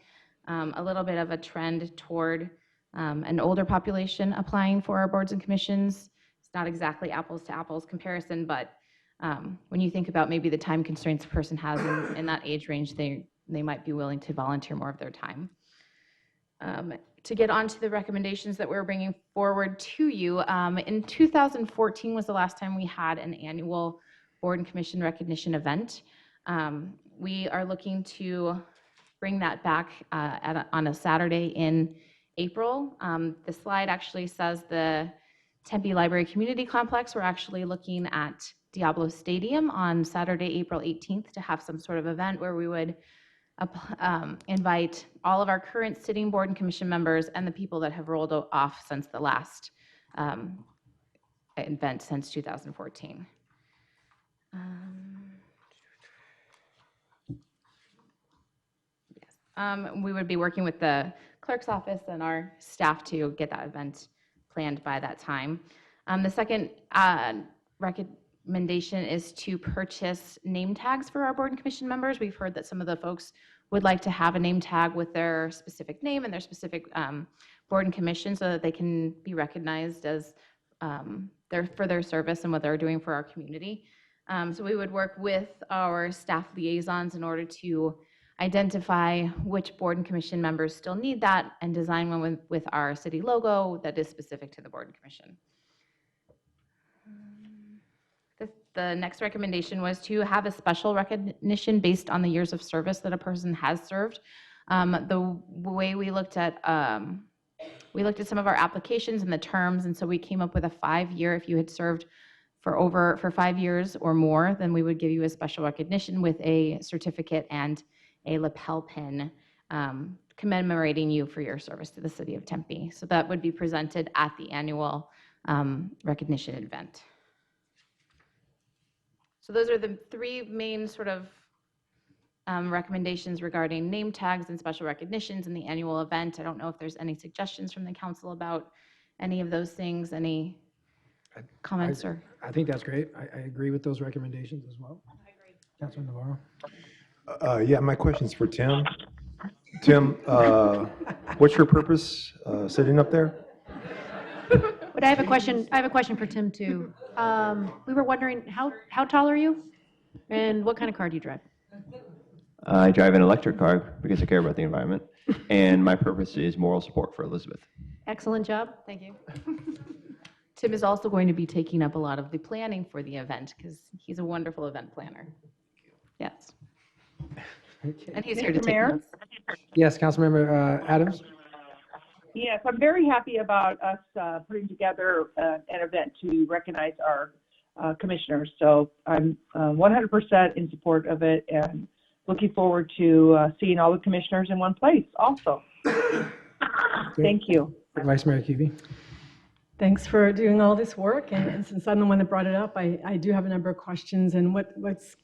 a little bit of a trend toward an older population applying for our boards and commissions. It's not exactly apples to apples comparison, but when you think about maybe the time constraints a person has in that age range, they might be willing to volunteer more of their time. To get on to the recommendations that we're bringing forward to you, in 2014 was the last time we had an annual board and commission recognition event. We are looking to bring that back on a Saturday in April. The slide actually says the Tempe Library Community Complex. We're actually looking at Diablo Stadium on Saturday, April 18th to have some sort of event where we would invite all of our current sitting board and commission members and the people that have rolled off since the last event since 2014. We would be working with the clerk's office and our staff to get that event planned by that time. The second recommendation is to purchase name tags for our board and commission members. We've heard that some of the folks would like to have a name tag with their specific name and their specific board and commission so that they can be recognized as for their service and what they're doing for our community. So we would work with our staff liaisons in order to identify which board and commission members still need that and design one with our city logo that is specific to the board and commission. The next recommendation was to have a special recognition based on the years of service that a person has served. The way we looked at some of our applications and the terms, and so we came up with a 5-year. If you had served for 5 years or more, then we would give you a special recognition with a certificate and a lapel pin commemorating you for your service to the city of Tempe. So that would be presented at the annual recognition event. So those are the 3 main sort of recommendations regarding name tags and special recognitions in the annual event. I don't know if there's any suggestions from the council about any of those things, any comments or? I think that's great. I agree with those recommendations as well. I agree. Councilor Navarro? Yeah, my question's for Tim. Tim, what's your purpose sitting up there? But I have a question for Tim too. We were wondering, how tall are you? And what kind of car do you drive? I drive an electric car because I care about the environment. And my purpose is moral support for Elizabeth. Excellent job. Thank you. Tim is also going to be taking up a lot of the planning for the event because he's a wonderful event planner. Yes. Okay. And he's here to Mr. take Mayor? notes. Yes, Councilmember Adams? Yes, I'm very happy about us putting together an event to recognize our commissioners. So I'm 100% in support of it and looking forward to seeing all the commissioners in one place also. Thank you. Vice Mayor Cuvey. Thanks for doing all this work, and since I'm the one that brought it up, I do have a number of questions, and what's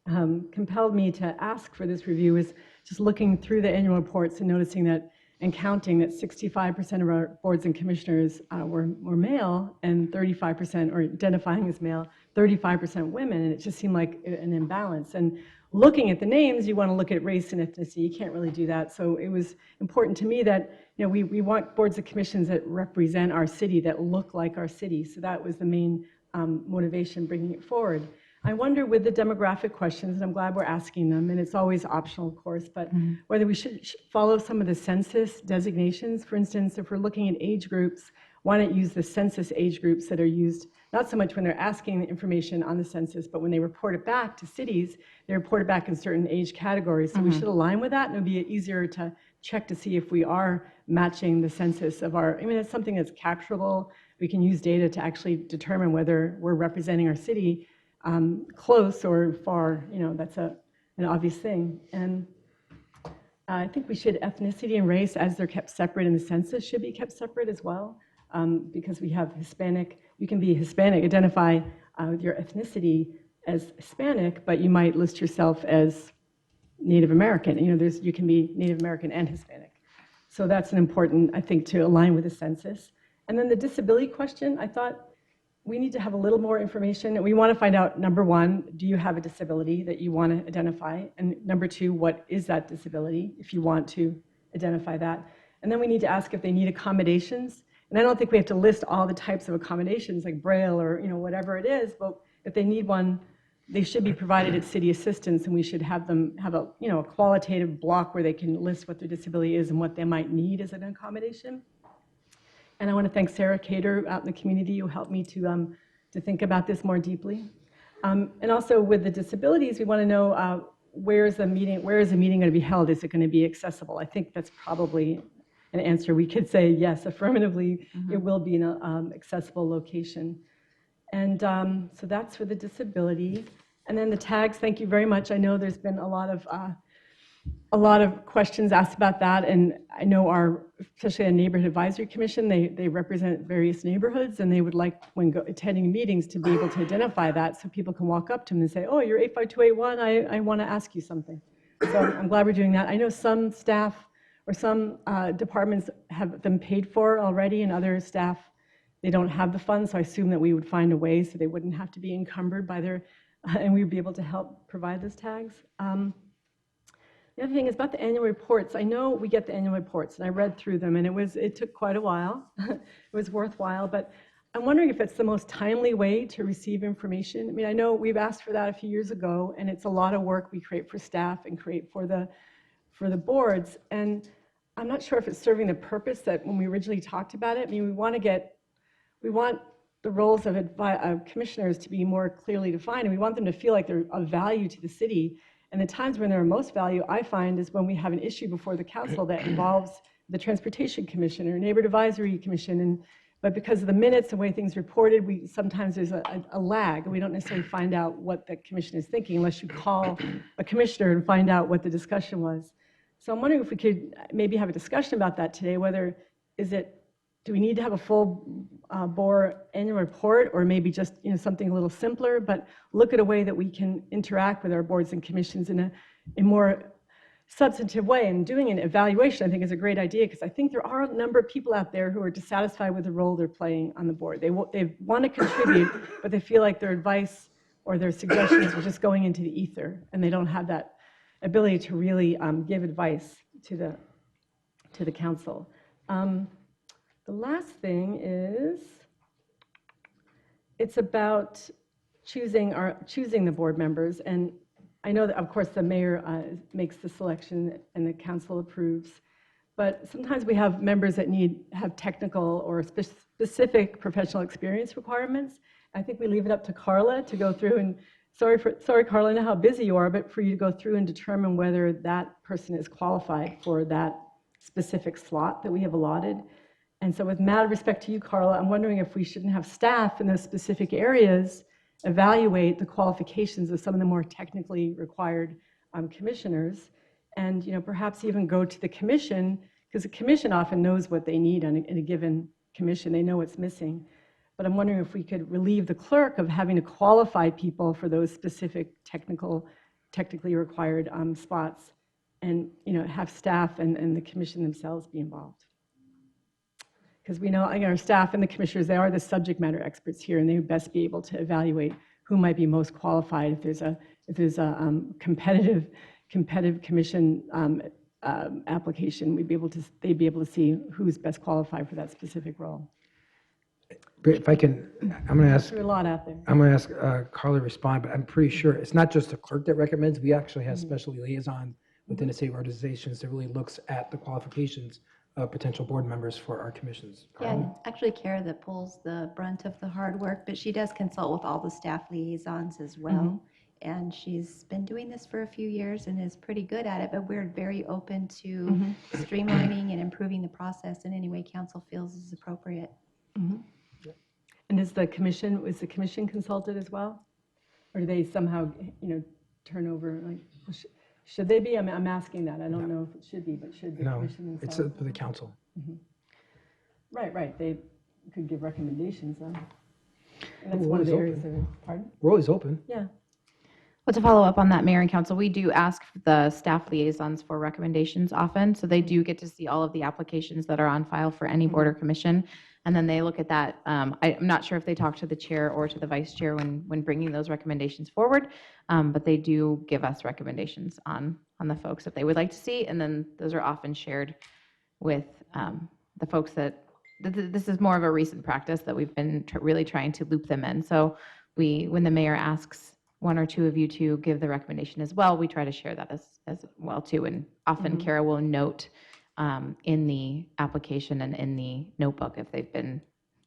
compelled me to ask for this review is just looking through the annual reports and noticing that, and counting that 65% of our boards and commissioners were male, and 35%, or identifying as male, 35% women, and it just seemed like an imbalance. And looking at the names, you want to look at race and ethnicity. You can't really do that. So it was important to me that we want boards and commissions that represent our city, that look like our city. So that was the main motivation bringing it forward. I wonder with the demographic questions, and I'm glad we're asking them, and it's always optional, of course, but whether we should follow some of the census designations. For instance, if we're looking at age groups, why not use the census age groups that are used, not so much when they're asking the information on the census, but when they report it back to cities, they report it back in certain age categories. So we should align with that, and it would be easier to check to see if we are matching the census of our, I mean, it's something that's capturable. We can use data to actually determine whether we're representing our city close or far. That's an obvious thing. And I think we should, ethnicity and race, as they're kept separate in the census, should be kept separate as well, because we have Hispanic. You can be Hispanic, identify with your ethnicity as Hispanic, but you might list yourself as Native American. You can be Native American and Hispanic. So that's an important, I think, to align with the census. And then the disability question, I thought we need to have a little more information. We want to find out, number one, do you have a disability that you want to identify? And number two, what is that disability, if you want to identify that? And then we need to ask if they need accommodations. And I don't think we have to list all the types of accommodations like Braille or whatever it is, but if they need one, they should be provided at city assistance, and we should have them have a qualitative block where they can list what their disability is and what they might need as an accommodation. And I want to thank Sarah Cater out in the community who helped me to think about this more deeply. And also with the disabilities, we want to know where is the meeting going to be held? Is it going to be accessible? I think that's probably an answer. We could say yes, affirmatively, it will be in an accessible location. And so that's for the disability. And then the tags, thank you very much. I know there's been a lot of questions asked about that, and I know especially our Neighborhood Advisory Commission, they represent various neighborhoods, and they would like, when attending meetings, to be able to identify that so people can walk up to them and say, oh, you're 85281, I want to ask you something. So I'm glad we're doing that. I know some staff or some departments have them paid for already, and other staff, they don't have the funds, so I assume that we would find a way so they wouldn't have to be encumbered by their, and we would be able to help provide those tags. The other thing is about the annual reports. I know we get the annual reports, and I read through them, and it took quite a while. It was worthwhile, but I'm wondering if it's the most timely way to receive information. I mean, I know we've asked for that a few years ago, and it's a lot of work we create for staff and create for the boards, and I'm not sure if it's serving the purpose that when we originally talked about it. I mean, we want the roles of commissioners to be more clearly defined, and we want them to feel like they're of value to the city. And the times when they're of most value, I find, is when we have an issue before the council that involves the Transportation Commission or Neighborhood Advisory Commission. But because of the minutes, the way things are reported, sometimes there's a lag, and we don't necessarily find out what the commission is thinking unless you call a commissioner and find out what the discussion was. So I'm wondering if we could maybe have a discussion about that today, do we need to have a full bore annual report, or maybe just something a little simpler, but look at a way that we can interact with our boards and commissions in a more substantive way. And doing an evaluation, I think, is a great idea, because I think there are a number of people out there who are dissatisfied with the role they're playing on the board. They want to contribute, but they feel like their advice or their suggestions are just going into the ether, and they don't have that ability to really give advice to the council. The last thing is, it's about choosing the board members. And I know that, of course, the mayor makes the selection and the council approves. But sometimes we have members that have technical or specific professional experience requirements. I think we leave it up to Carla to go through and, sorry Carla, I know how busy you are, but for you to go through and determine whether that person is qualified for that specific slot that we have allotted. And so with mad respect to you, Carla, I'm wondering if we shouldn't have staff in those specific areas evaluate the qualifications of some of the more technically required commissioners, and perhaps even go to the commission, because the commission often knows what they need in a given commission. They know what's missing. But I'm wondering if we could relieve the clerk of having to qualify people for those specific technically required spots, and have staff and the commission themselves be involved. Because we know our staff and the commissioners, they are the subject matter experts here, and they would best be able to evaluate who might be most qualified. If there's a competitive commission application, they'd be able to see who's best qualified for that specific role. If I can, I'm going to ask, There's a lot out there. I'm going to ask Carla to respond, but I'm pretty sure it's not just the clerk that recommends. We actually have special liaison within the state organizations that really looks at the qualifications of potential board members for our commissions. Yeah, and it's actually Kara that pulls the brunt of the hard work, but she does consult with all the staff liaisons as well. And she's been doing this for a few years and is pretty good at it, but we're very open to streamlining and improving the process in any way council feels is appropriate. And is the commission consulted as well? Or do they somehow, turn over, like, should they be? I'm asking that. I don't know if it should be, but should the No, commission it's themselves? for the council. Right. They could give recommendations, though. And that's We're one of the always areas of, pardon? We're always open. Yeah. Well, to follow up on that, Mayor and Council, we do ask the staff liaisons for recommendations often, so they do get to see all of the applications that are on file for any board or commission, and then they look at that. I'm not sure if they talk to the chair or to the vice chair when bringing those recommendations forward, but they do give us recommendations on the folks that they would like to see, and then those are often shared with the folks that, this is more of a recent practice that we've been really trying to loop them in. So when the mayor asks one or two of you to give the recommendation as well, we try to share that as well too. And often Kara will note in the application and in the notebook if they've been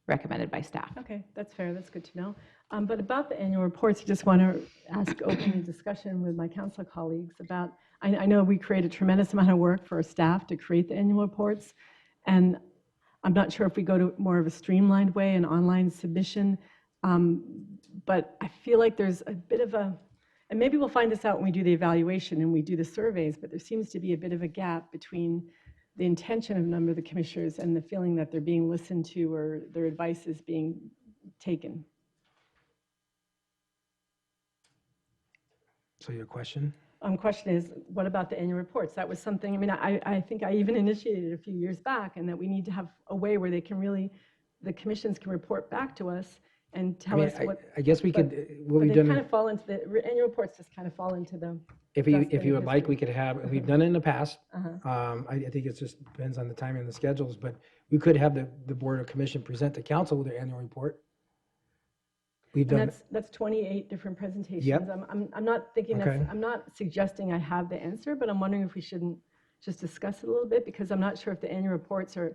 recommended by staff. Okay, that's fair. That's good to know. But about the annual reports, I just want to open a discussion with my council colleagues about, I know we create a tremendous amount of work for our staff to create the annual reports, and I'm not sure if we go to more of a streamlined way, an online submission, but I feel like there's a bit of a, and maybe we'll find this out when we do the evaluation and we do the surveys, but there seems to be a bit of a gap between the intention of a number of the commissioners and the feeling that they're being listened to or their advice is being taken. So your question? Question is, what about the annual reports? That was something, I mean, I think I even initiated it a few years back, and that we need to have a way where they can really, the commissions can report back to us and tell us what. I guess we could, what But we've they done, kind of fall into the, annual reports just kind of fall into the. if you would like, we could have, we've done it in the past. I think it just depends on the timing and the schedules, but we could have the Board of Commission present to council with their annual report. We've And done, that's 28 different presentations. Yep. I'm not thinking Okay. I'm not suggesting I have the answer, but I'm wondering if we shouldn't just discuss it a little bit, because I'm not sure if the annual reports are,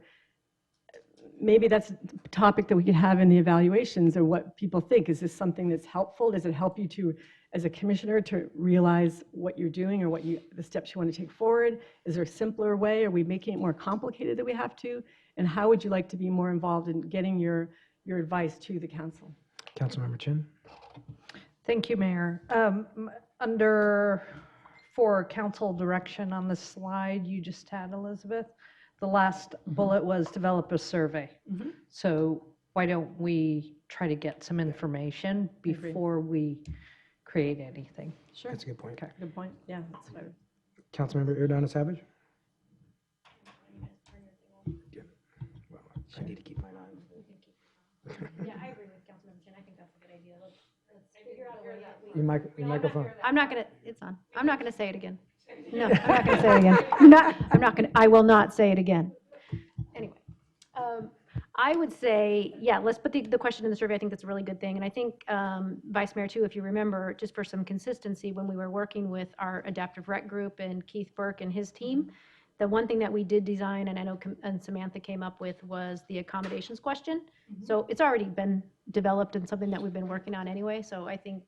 maybe that's a topic that we could have in the evaluations, or what people think. Is this something that's helpful? Does it help you to, as a commissioner, to realize what you're doing or the steps you want to take forward? Is there a simpler way? Are we making it more complicated that we have to? And how would you like to be more involved in getting your advice to the council? Councilmember Chin? Thank you, Mayor. For council direction on the slide you just had, Elizabeth, the last bullet was develop a survey. So why don't we try to get some information before we create anything? Sure. That's a good point. Good point. Yeah, that's what I would. Councilmember Iredana Savage? Well, I need to keep mine on. Yeah, I agree with Councilmember Chin. I think that's a good idea. Let's figure out a way that we. Your microphone. I'm not gonna, it's on. I'm not gonna say it again. No, I'm not gonna say it again. I will not say it again. Anyway, I would say, yeah, let's put the question in the survey. I think that's a really good thing. And I think, Vice Mayor too, if you remember, just for some consistency, when we were working with our adaptive rec group and Keith Burke and his team, the one thing that we did design, and I know and Samantha came up with, was the accommodations question. So it's already been developed and something that we've been working on anyway. So I think,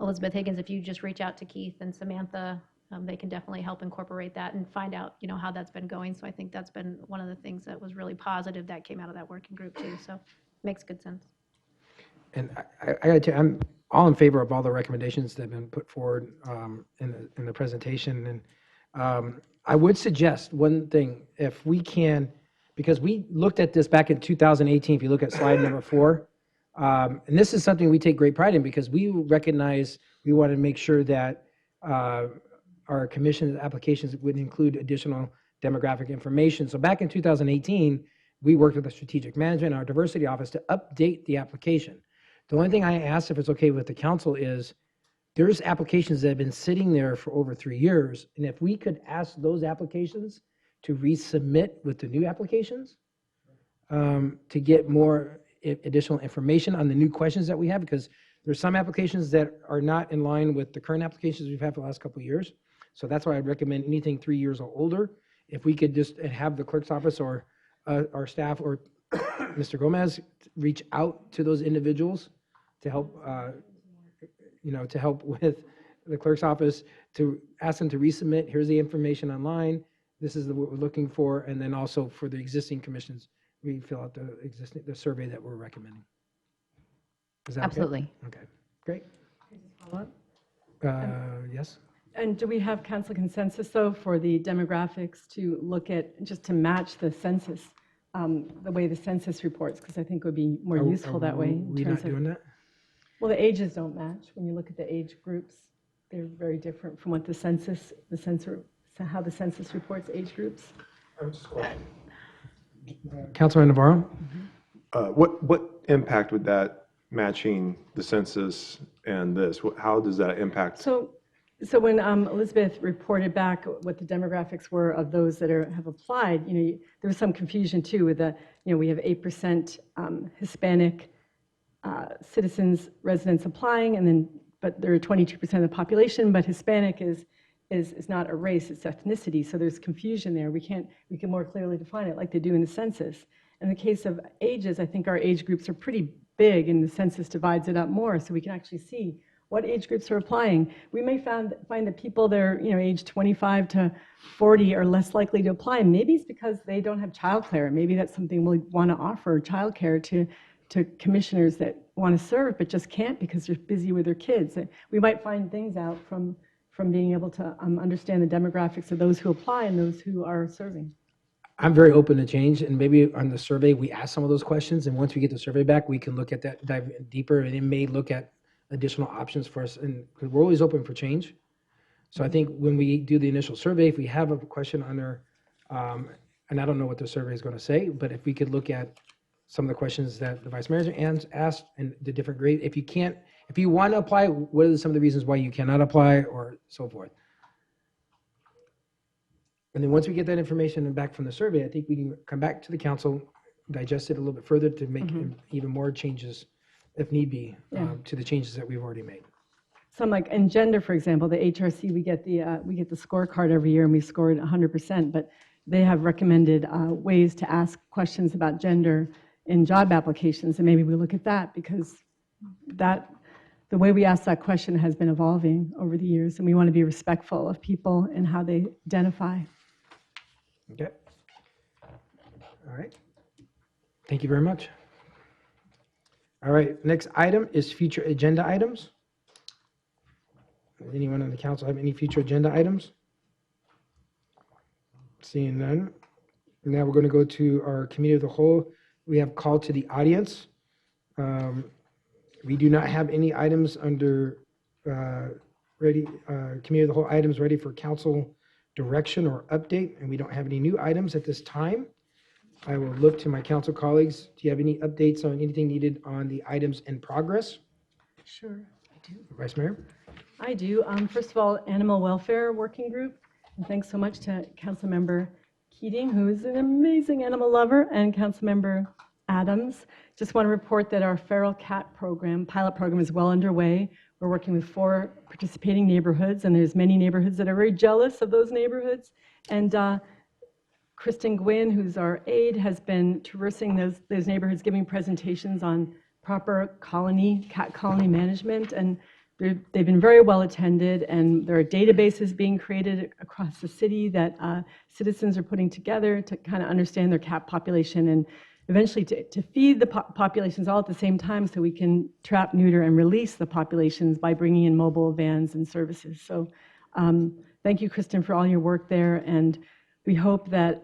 Elizabeth Higgins, if you just reach out to Keith and Samantha, they can definitely help incorporate that and find out, how that's been going. So I think that's been one of the things that was really positive that came out of that working group too. So makes good sense. And I gotta tell you, I'm all in favor of all the recommendations that have been put forward in the presentation. And I would suggest one thing, if we can, because we looked at this back in 2018, if you look at slide number 4, and this is something we take great pride in because we recognize we want to make sure that our commission applications would include additional demographic information. So back in 2018, we worked with the strategic management, our diversity office, to update the application. The only thing I asked, if it's okay with the council, is there's applications that have been sitting there for over 3 years, and if we could ask those applications to resubmit with the new applications, to get more additional information on the new questions that we have, because there's some applications that are not in line with the current applications we've had for the last couple of years. So that's why I'd recommend anything 3 years or older. If we could just have the clerk's office or our staff or Mr. Gomez reach out to those individuals to help, to help with the clerk's office, to ask them to resubmit. Here's the information online. This is what we're looking for. And then also for the existing commissions, we fill out the survey that we're recommending. Is that okay? Absolutely. Okay, great. Follow Yes? And do we have council consensus, though, for the demographics to look at, just to match the census, the way the census reports? Because I think it would be more useful that way. Are we not doing that? Well, the ages don't match. When you look at the age groups, they're very different from what how the census reports age groups. Councilman Navarro? What impact would that matching the census and this, how does that impact? So when Elizabeth reported back what the demographics were of those that have applied, there was some confusion too with we have 8% Hispanic citizens, residents applying, but there are 22% of the population, but Hispanic is not a race, it's ethnicity. So there's confusion there. We can more clearly define it like they do in the census. In the case of ages, I think our age groups are pretty big, and the census divides it up more, so we can actually see what age groups are applying. We may find that people that are age 25 to 40 are less likely to apply. Maybe it's because they don't have childcare. Maybe that's something we want to offer, childcare to commissioners that want to serve but just can't because they're busy with their kids. We might find things out from being able to understand the demographics of those who apply and those who are serving. I'm very open to change, and maybe on the survey, we ask some of those questions, and once we get the survey back, we can look at that, dive deeper, and it may look at additional options for us, and because we're always open for change. So I think when we do the initial survey, if we have a question under, and I don't know what the survey is going to say, but if we could look at some of the questions that the vice mayor asked and the different grades, if you want to apply, what are some of the reasons why you cannot apply or so forth? And then once we get that information back from the survey, I think we can come back to the council, digest it a little bit further to make even more changes, if need be, to the changes that we've already made. Some like in gender, for example, the HRC, we get the scorecard every year and we scored 100%, but they have recommended ways to ask questions about gender in job applications, and maybe we look at that because the way we ask that question has been evolving over the years, and we want to be respectful of people and how they identify. Okay. All right. Thank you very much. All right, next item is future agenda items. Does anyone on the council have any future agenda items? Seeing none. Now we're going to go to our committee of the whole. We have call to the audience. We do not have any items under committee of the whole items ready for council direction or update, and we don't have any new items at this time. I will look to my council colleagues. Do you have any updates on anything needed on the items in progress? Sure, I do. Vice Mayor? I do. First of all, Animal Welfare Working Group, and thanks so much to Councilmember Keating, who is an amazing animal lover, and Councilmember Adams. Just want to report that our feral cat program, pilot program, is well underway. We're working with 4 participating neighborhoods, and there's many neighborhoods that are very jealous of those neighborhoods. And Kristen Gwynn, who's our aide, has been traversing those neighborhoods, giving presentations on proper cat colony management, and they've been very well attended, and there are databases being created across the city that citizens are putting together to kind of understand their cat population and eventually to feed the populations all at the same time so we can trap, neuter, and release the populations by bringing in mobile vans and services. So thank you, Kristen, for all your work there. And we hope that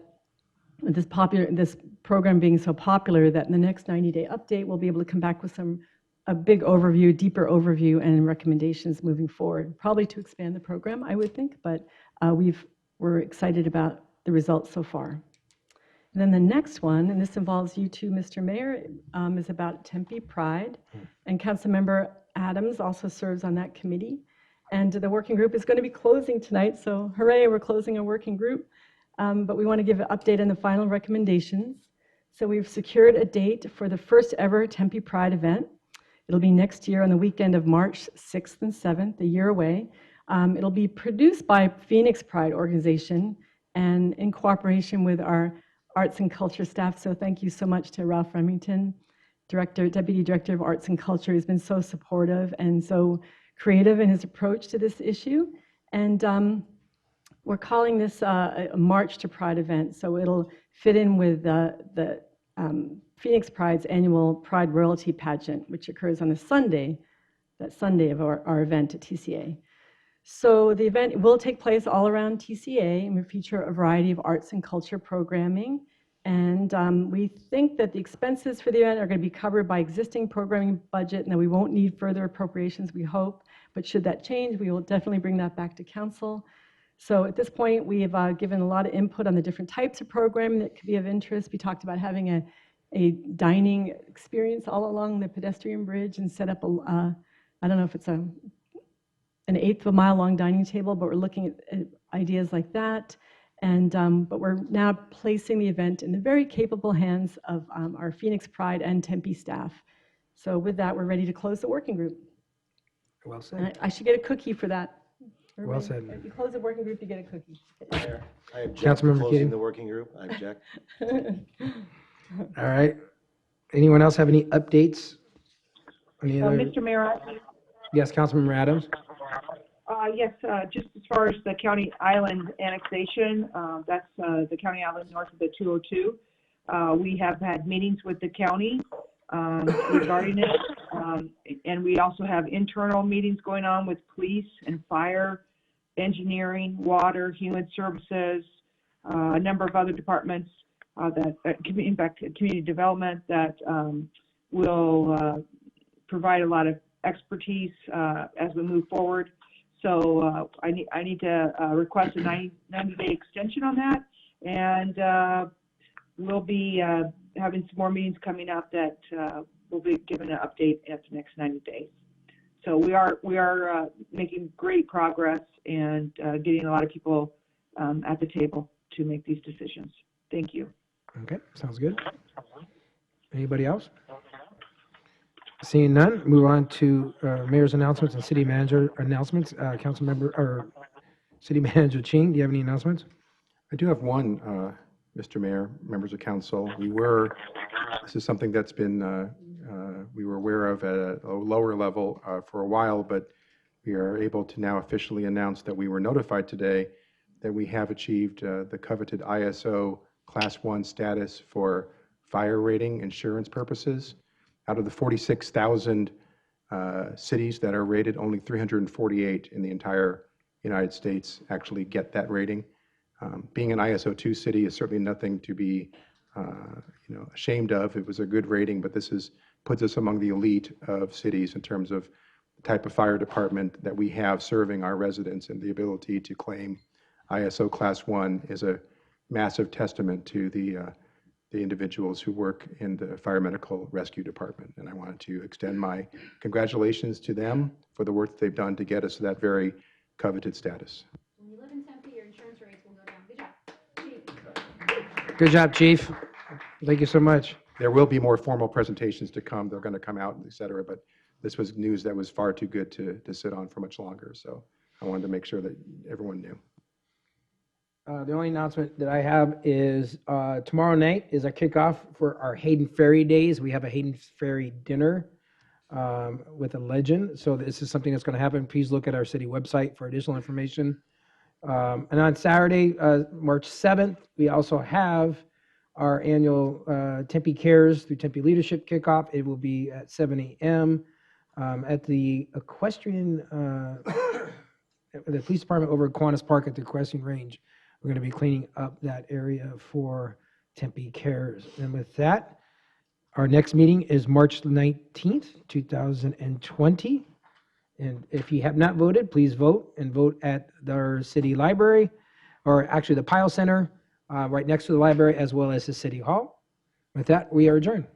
with this program being so popular, that in the next 90-day update, we'll be able to come back with a big overview, deeper overview, and recommendations moving forward. Probably to expand the program, I would think, but we're excited about the results so far. And then the next one, and this involves you too, Mr. Mayor, is about Tempe Pride. And Councilmember Adams also serves on that committee. And the working group is going to be closing tonight, so hooray, we're closing a working group. But we want to give an update on the final recommendations. So we've secured a date for the first ever Tempe Pride event. It'll be next year on the weekend of March 6th and 7th, a year away. It'll be produced by Phoenix Pride organization and in cooperation with our arts and culture staff. So thank you so much to Ralph Remington, Deputy Director of Arts and Culture, who's been so supportive and so creative in his approach to this issue. And we're calling this a March to Pride event. So it'll fit in with the Phoenix Pride's annual Pride Royalty Pageant, which occurs on that Sunday of our event at TCA. So the event will take place all around TCA and will feature a variety of arts and culture programming. And we think that the expenses for the event are going to be covered by existing programming budget and that we won't need further appropriations, we hope. But should that change, we will definitely bring that back to council. So at this point, we have given a lot of input on the different types of programming that could be of interest. We talked about having a dining experience all along the pedestrian bridge and set up I don't know if it's an 1/8 of a mile long dining table, but we're looking at ideas like that. And but we're now placing the event in the very capable hands of our Phoenix Pride and Tempe staff. So with that, we're ready to close the working group. Well said. And I should get a cookie for that. Well said. If you close the working group, you get a cookie. Mayor, I object to Councilmember closing Keating. the working group. I object. All right. Anyone else have any updates? Any other? Mr. Mayor, Yes, Councilmember Adams. yes, just as far as the county island annexation, that's the county island north of the 202. We have had meetings with the county regarding it, and we also have internal meetings going on with police and fire, engineering, water, human services, a number of other departments in fact, community development that will provide a lot of expertise as we move forward. So I need to request a 90-day extension on that, and we'll be having some more meetings coming up that we'll be giving an update at the next 90 days. So we are making great progress and getting a lot of people at the table to make these decisions. Thank you. Okay, sounds good. Anybody else? Seeing none, move on to mayor's announcements and city manager announcements. City Manager Ching, do you have any announcements? I do have one, Mr. Mayor, members of council. This is something that's been, we were aware of at a lower level for a while, but we are able to now officially announce that we were notified today that we have achieved the coveted ISO Class 1 status for fire rating insurance purposes. Out of the 46,000 cities that are rated, only 348 in the entire United States actually get that rating. Being an ISO 2 city is certainly nothing to be ashamed of. It was a good rating, but this puts us among the elite of cities in terms of the type of fire department that we have serving our residents, and the ability to claim ISO Class 1 is a massive testament to the individuals who work in the fire medical rescue department. And I wanted to extend my congratulations to them for the work that they've done to get us to that very coveted status. When you live in Tempe, your insurance rates will go down. Good job. Good job, Chief. Thank you so much. There will be more formal presentations to come. They're going to come out, et cetera, but this was news that was far too good to sit on for much longer. So I wanted to make sure that everyone knew. The only announcement that I have is tomorrow night is our kickoff for our Hayden Ferry Days. We have a Hayden Ferry dinner with a legend. So this is something that's going to happen. Please look at our city website for additional information. And on Saturday, March 7th, we also have our annual Tempe Cares through Tempe Leadership kickoff. It will be at 7 a.m. At the equestrian the police department over at Kiwanis Park at the Equestrian Range. We're going to be cleaning up that area for Tempe Cares. And with that, our next meeting is March 19th, 2020. And if you have not voted, please vote and vote at our city library, or actually the Pyle Center right next to the library, as well as the City Hall. With that, we are adjourned.